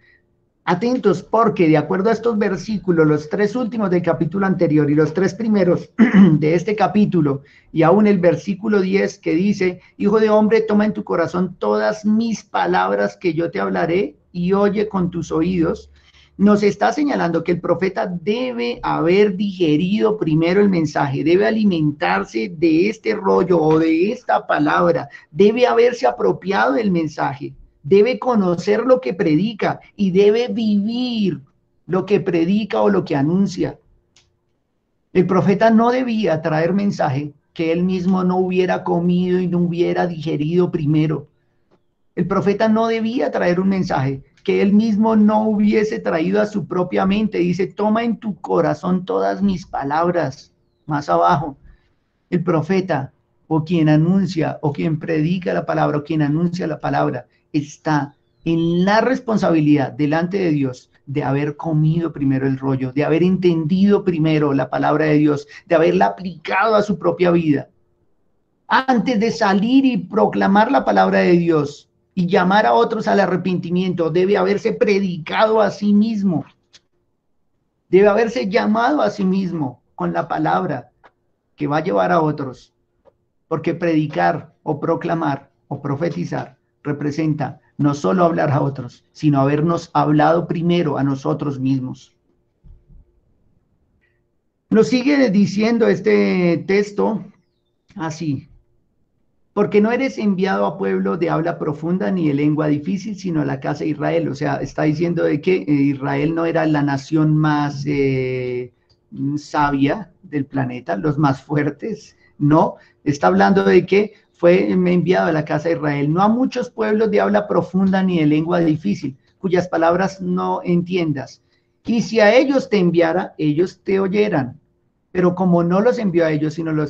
Atentos, porque de acuerdo a estos versículos, los 3 últimos del capítulo anterior y los 3 primeros de este capítulo, y aún el versículo 10 que dice, hijo de hombre, toma en tu corazón todas mis palabras que yo te hablaré y oye con tus oídos, nos está señalando que el profeta debe haber digerido primero el mensaje, debe alimentarse de este rollo o de esta palabra, debe haberse apropiado del mensaje. Debe conocer lo que predica y debe vivir lo que predica o lo que anuncia. El profeta no debía traer mensaje que él mismo no hubiera comido y no hubiera digerido primero. El profeta no debía traer un mensaje que él mismo no hubiese traído a su propia mente. Dice, toma en tu corazón todas mis palabras. Más abajo, el profeta o quien anuncia o quien predica la palabra o quien anuncia la palabra está en la responsabilidad delante de Dios de haber comido primero el rollo, de haber entendido primero la palabra de Dios, de haberla aplicado a su propia vida. Antes de salir y proclamar la palabra de Dios y llamar a otros al arrepentimiento, debe haberse predicado a sí mismo, debe haberse llamado a sí mismo con la palabra que va a llevar a otros, porque predicar o proclamar o profetizar representa no solo hablar a otros, sino habernos hablado primero a nosotros mismos. Nos sigue diciendo este texto así, porque no eres enviado a pueblo de habla profunda ni de lengua difícil, sino a la casa de Israel. O sea, está diciendo de que Israel no era la nación más sabia del planeta, los más fuertes, no, está hablando de que fue enviado a la casa de Israel, no a muchos pueblos de habla profunda ni de lengua difícil, cuyas palabras no entiendas. Y si a ellos te enviara, ellos te oyeran. Pero como no los envió a ellos, sino lo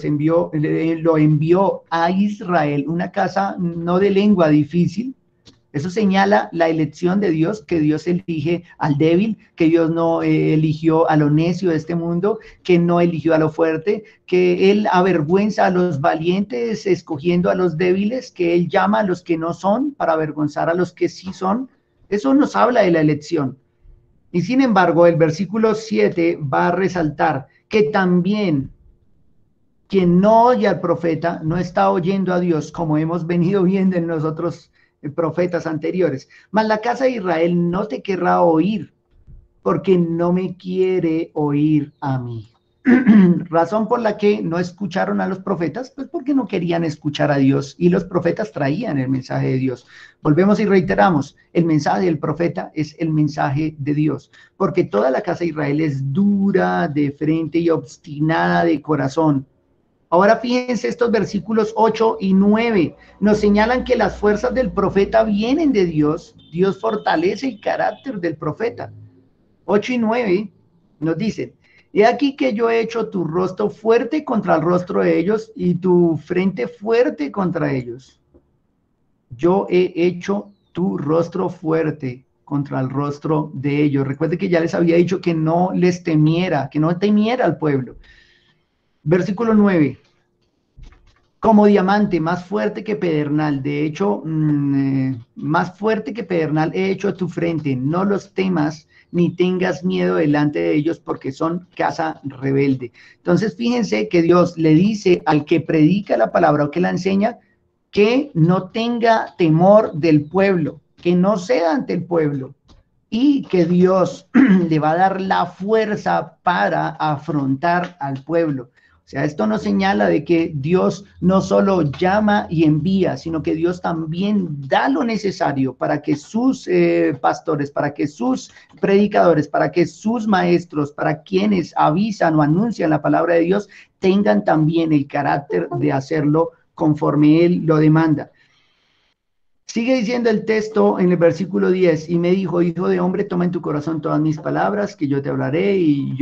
envió a Israel, una casa no de lengua difícil, eso señala la elección de Dios, que Dios elige al débil, que Dios no eligió a lo necio de este mundo, que no eligió a lo fuerte, que Él avergüenza a los valientes escogiendo a los débiles, que Él llama a los que no son para avergonzar a los que sí son. Eso nos habla de la elección. Y sin embargo, el versículo 7 va a resaltar que también quien no oye al profeta no está oyendo a Dios, como hemos venido viendo en los otros profetas anteriores. Mas la casa de Israel no te querrá oír, porque no me quiere oír a mí. Razón por la que no escucharon a los profetas, pues porque no querían escuchar a Dios y los profetas traían el mensaje de Dios. Volvemos y reiteramos, el mensaje del profeta es el mensaje de Dios, porque toda la casa de Israel es dura de frente y obstinada de corazón. Ahora fíjense estos versículos 8 y 9, nos señalan que las fuerzas del profeta vienen de Dios, Dios fortalece el carácter del profeta. 8 y 9 nos dicen, he aquí que yo he hecho tu rostro fuerte contra el rostro de ellos y tu frente fuerte contra ellos. Yo he hecho tu rostro fuerte contra el rostro de ellos. Recuerde que ya les había dicho que no les temiera, que no temiera al pueblo. Versículo 9. como diamante, más fuerte que pedernal. De hecho, más fuerte que pedernal he hecho a tu frente. No los temas ni tengas miedo delante de ellos porque son casa rebelde. Entonces, fíjense que Dios le dice al que predica la palabra o que la enseña que no tenga temor del pueblo, que no ceda ante el pueblo y que Dios le va a dar la fuerza para afrontar al pueblo. O sea, esto nos señala de que Dios no solo llama y envía, sino que Dios también da lo necesario para que sus pastores, para que sus predicadores, para que sus maestros, para quienes avisan o anuncian la palabra de Dios, tengan también el carácter de hacerlo conforme Él lo demanda. Sigue diciendo el texto en el versículo 10, y me dijo, hijo de hombre, toma en tu corazón todas mis palabras que yo te hablaré y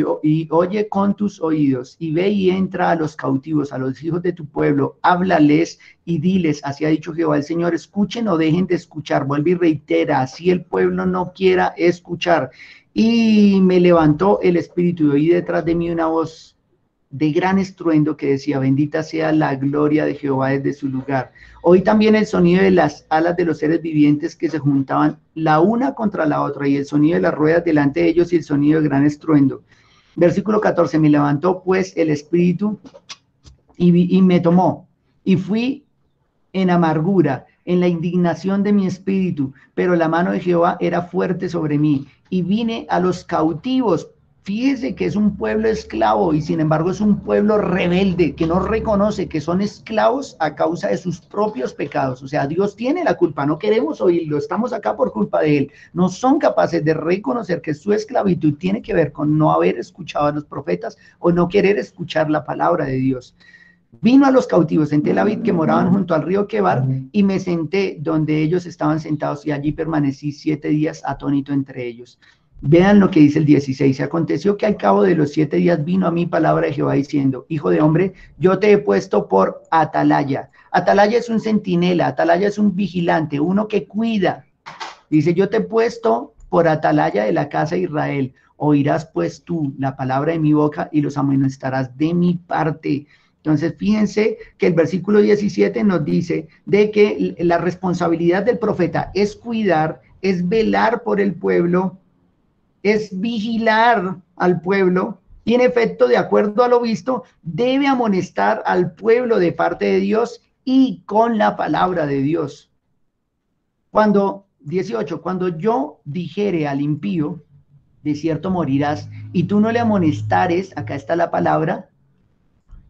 oye con tus oídos y ve y entra a los cautivos, a los hijos de tu pueblo, háblales y diles, así ha dicho Jehová el Señor, escuchen o dejen de escuchar, vuelve y reitera, así el pueblo no quiera escuchar. Y me levantó el espíritu y oí detrás de mí una voz de gran estruendo que decía, bendita sea la gloria de Jehová desde su lugar. Oí también el sonido de las alas de los seres vivientes que se juntaban la una contra la otra y el sonido de las ruedas delante de ellos y el sonido de gran estruendo. Versículo 14, me levantó pues el espíritu y me tomó y fui en amargura, en la indignación de mi espíritu, pero la mano de Jehová era fuerte sobre mí y vine a los cautivos. Fíjese que es un pueblo esclavo y sin embargo es un pueblo rebelde que no reconoce que son esclavos a causa de sus propios pecados. O sea, Dios tiene la culpa, no queremos oírlo, estamos acá por culpa de Él. No son capaces de reconocer que su esclavitud tiene que ver con no haber escuchado a los profetas o no querer escuchar la palabra de Dios. Vino a los cautivos en Tel Aviv que moraban junto al río Quebar y me senté donde ellos estaban sentados y allí permanecí 7 días atónito entre ellos. Vean lo que dice el 16. Aconteció que al cabo de los 7 días vino a mí palabra de Jehová diciendo, hijo de hombre, yo te he puesto por atalaya. Atalaya es un centinela, atalaya es un vigilante, uno que cuida. Dice, yo te he puesto por atalaya de la casa de Israel. Oirás pues tú la palabra de mi boca y los amonestarás de mi parte. Entonces, fíjense que el versículo 17 nos dice de que la responsabilidad del profeta es cuidar, es velar por el pueblo, es vigilar al pueblo y en efecto, de acuerdo a lo visto, debe amonestar al pueblo de parte de Dios y con la palabra de Dios. 18, cuando yo dijere al impío, de cierto morirás, y tú no le amonestares, acá está la palabra,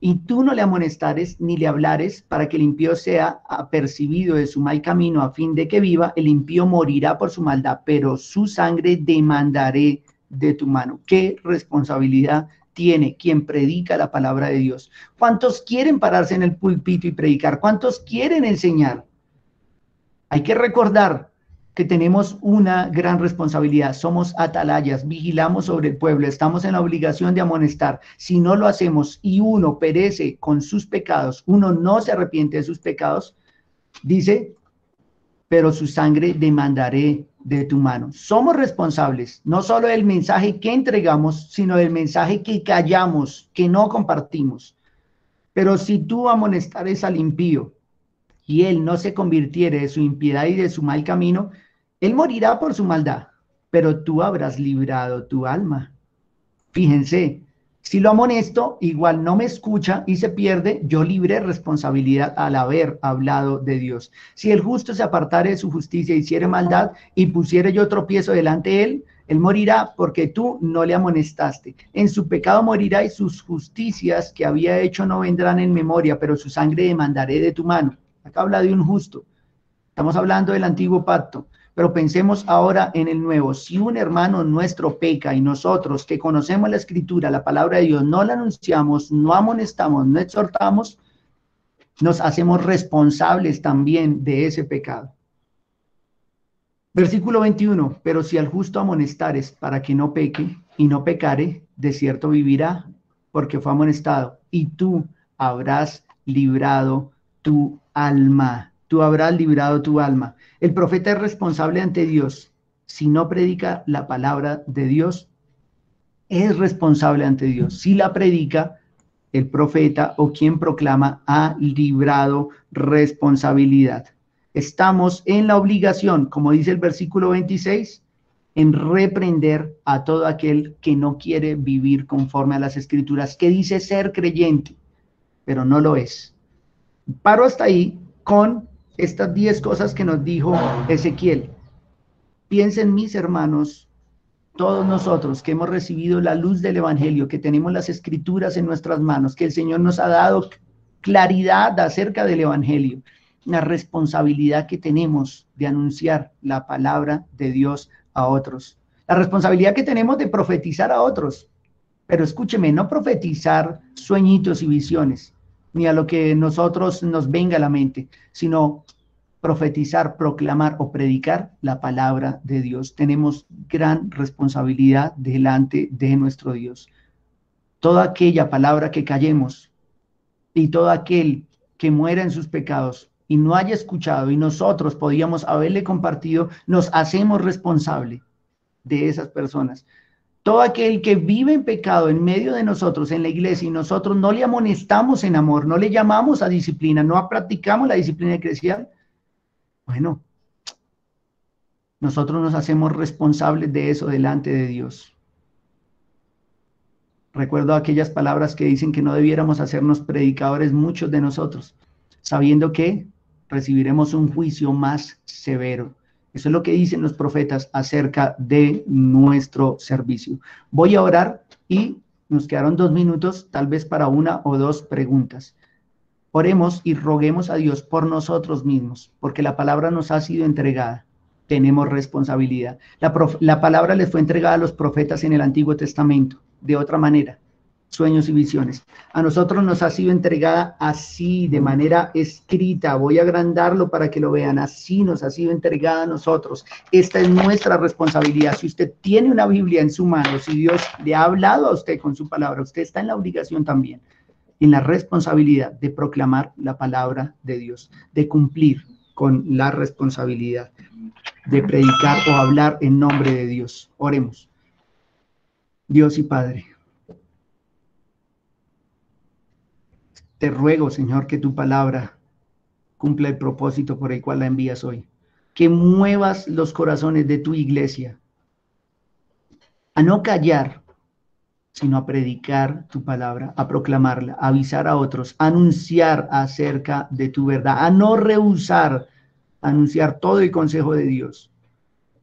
y tú no le amonestares ni le hablares para que el impío sea apercibido de su mal camino a fin de que viva, el impío morirá por su maldad, pero su sangre demandaré de tu mano. ¿Qué responsabilidad tiene quien predica la palabra de Dios? ¿Cuántos quieren pararse en el púlpito y predicar? ¿Cuántos quieren enseñar? Hay que recordar que tenemos una gran responsabilidad, somos atalayas, vigilamos sobre el pueblo, estamos en la obligación de amonestar. Si no lo hacemos y uno perece con sus pecados, uno no se arrepiente de sus pecados, dice, pero su sangre demandaré de tu mano. Somos responsables, no solo del mensaje que entregamos, sino del mensaje que callamos, que no compartimos. Pero si tú amonestares al impío, y él no se convirtiere de su impiedad y de su mal camino, él morirá por su maldad, pero tú habrás librado tu alma. Fíjense, si lo amonesto, igual no me escucha y se pierde, yo libré responsabilidad al haber hablado de Dios. Si el justo se apartare de su justicia y hiciere maldad y pusiere yo tropiezo delante de él, él morirá porque tú no le amonestaste. En su pecado morirá y sus justicias que había hecho no vendrán en memoria, pero su sangre demandaré de tu mano. Acá habla de un justo. Estamos hablando del antiguo pacto, pero pensemos ahora en el nuevo. Si un hermano nuestro peca y nosotros que conocemos la escritura, la palabra de Dios, no la anunciamos, no amonestamos, no exhortamos, nos hacemos responsables también de ese pecado. Versículo 21, pero si al justo amonestares para que no peque y no pecare, de cierto vivirá, porque fue amonestado, y tú habrás librado tu alma. Tú habrás librado tu alma. El profeta es responsable ante Dios. Si no predica la palabra de Dios, es responsable ante Dios. Si la predica, el profeta o quien proclama ha librado responsabilidad. Estamos en la obligación, como dice el versículo 26, en reprender a todo aquel que no quiere vivir conforme a las escrituras, que dice ser creyente, pero no lo es. Paro hasta ahí con estas 10 cosas que nos dijo Ezequiel. Piensen, mis hermanos, todos nosotros que hemos recibido la luz del Evangelio, que tenemos las escrituras en nuestras manos, que el Señor nos ha dado claridad acerca del Evangelio, la responsabilidad que tenemos de anunciar la palabra de Dios a otros, la responsabilidad que tenemos de profetizar a otros, pero escúcheme, no profetizar sueñitos y visiones, ni a lo que nosotros nos venga a la mente, sino profetizar, proclamar o predicar la palabra de Dios. Tenemos gran responsabilidad delante de nuestro Dios. Toda aquella palabra que callemos y todo aquel que muera en sus pecados y no haya escuchado y nosotros podíamos haberle compartido, nos hacemos responsable de esas personas. Todo aquel que vive en pecado en medio de nosotros, en la iglesia, y nosotros no le amonestamos en amor, no le llamamos a disciplina, no practicamos la disciplina eclesial, bueno, nosotros nos hacemos responsables de eso delante de Dios. Recuerdo aquellas palabras que dicen que no debiéramos hacernos predicadores muchos de nosotros, sabiendo que recibiremos un juicio más severo. Eso es lo que dicen los profetas acerca de nuestro servicio. Voy a orar y nos quedaron 2 minutos, tal vez para 1 o 2 preguntas. Oremos y roguemos a Dios por nosotros mismos, porque la palabra nos ha sido entregada. Tenemos responsabilidad. La palabra les fue entregada a los profetas en el Antiguo Testamento, de otra manera, sueños y visiones. A nosotros nos ha sido entregada así, de manera escrita. Voy a agrandarlo para que lo vean. Así nos ha sido entregada a nosotros. Esta es nuestra responsabilidad. Si usted tiene una Biblia en su mano, si Dios le ha hablado a usted con su palabra, usted está en la obligación también, en la responsabilidad de proclamar la palabra de Dios, de cumplir con la responsabilidad de predicar o hablar en nombre de Dios. Oremos. Dios y Padre, te ruego, Señor, que tu palabra cumpla el propósito por el cual la envías hoy. Que muevas los corazones de tu iglesia a no callar, sino a predicar tu palabra, a proclamarla, a avisar a otros, a anunciar acerca de tu verdad, a no rehusar anunciar todo el consejo de Dios.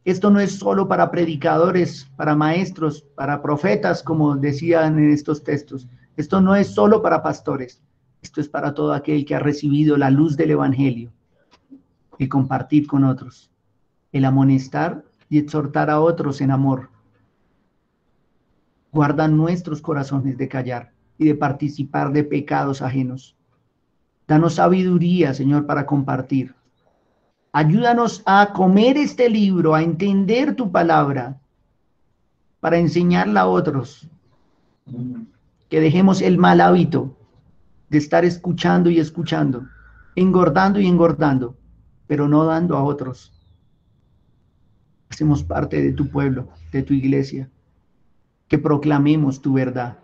Esto no es solo para predicadores, para maestros, para profetas, como decían en estos textos. Esto no es solo para pastores. Esto es para todo aquel que ha recibido la luz del Evangelio, el compartir con otros, el amonestar y exhortar a otros en amor. Guarda nuestros corazones de callar y de participar de pecados ajenos. Danos sabiduría, Señor, para compartir. Ayúdanos a comer este libro, a entender tu palabra, para enseñarla a otros. Que dejemos el mal hábito de estar escuchando y escuchando, engordando y engordando, pero no dando a otros. Hacemos parte de tu pueblo, de tu iglesia. Que proclamemos tu verdad,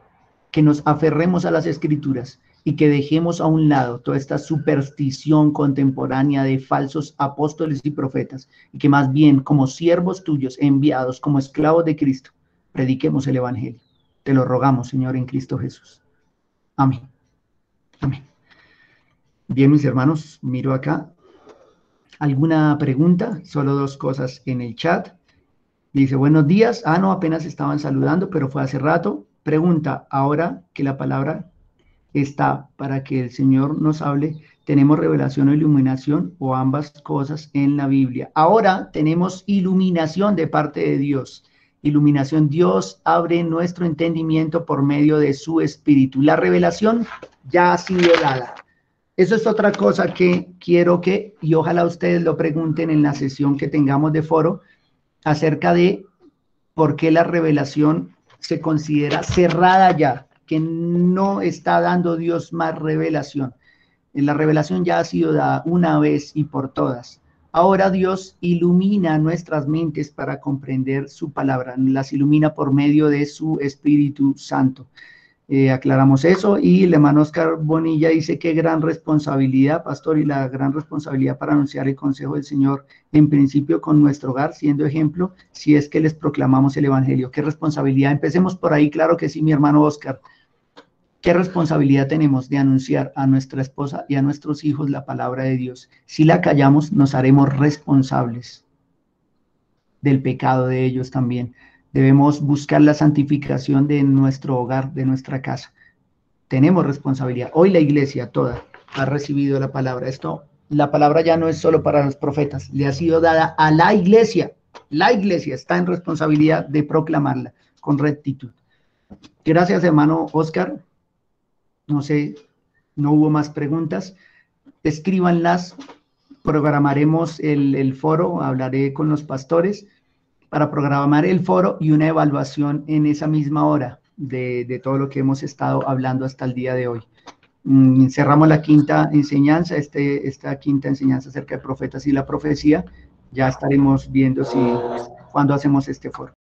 que nos aferremos a las escrituras y que dejemos a un lado toda esta superstición contemporánea de falsos apóstoles y profetas, y que más bien como siervos tuyos enviados, como esclavos de Cristo, prediquemos el Evangelio. Te lo rogamos, Señor, en Cristo Jesús. Amén. Amén. Bien, mis hermanos, miro acá. ¿Alguna pregunta? Solo 2 cosas en el chat. Dice, buenos días. No, apenas estaban saludando, pero fue hace rato. Pregunta, ahora que la palabra está para que el Señor nos hable, ¿tenemos revelación o iluminación o ambas cosas en la Biblia? Ahora tenemos iluminación de parte de Dios. Iluminación, Dios abre nuestro entendimiento por medio de su Espíritu. La revelación ya ha sido dada. Eso es otra cosa que quiero que, y ojalá ustedes lo pregunten en la sesión que tengamos de foro, acerca de por qué la revelación se considera cerrada ya, que no está dando Dios más revelación. La revelación ya ha sido dada una vez y por todas. Ahora Dios ilumina nuestras mentes para comprender su palabra, las ilumina por medio de su Espíritu Santo. Aclaramos eso. Y el hermano Oscar Bonilla dice: qué gran responsabilidad, pastor, y la gran responsabilidad para anunciar el consejo del Señor, en principio con nuestro hogar, siendo ejemplo, si es que les proclamamos el evangelio. Qué responsabilidad. Empecemos por ahí. Claro que sí, mi hermano Oscar. ¿Qué responsabilidad tenemos de anunciar a nuestra esposa y a nuestros hijos la palabra de Dios? Si la callamos, nos haremos responsables del pecado de ellos también. Debemos buscar la santificación de nuestro hogar, de nuestra casa. Tenemos responsabilidad. Hoy la iglesia toda ha recibido la palabra. La palabra ya no es solo para los profetas, le ha sido dada a la iglesia. La iglesia está en responsabilidad de proclamarla con rectitud. Gracias, hermano Oscar. No sé, no hubo más preguntas. Escríbanlas, programaremos el foro, hablaré con los pastores para programar el foro y una evaluación en esa misma hora de todo lo que hemos estado hablando hasta el día de hoy. Cerramos la quinta enseñanza, esta quinta enseñanza acerca de profetas y la profecía. Ya estaremos viendo cuándo hacemos este foro.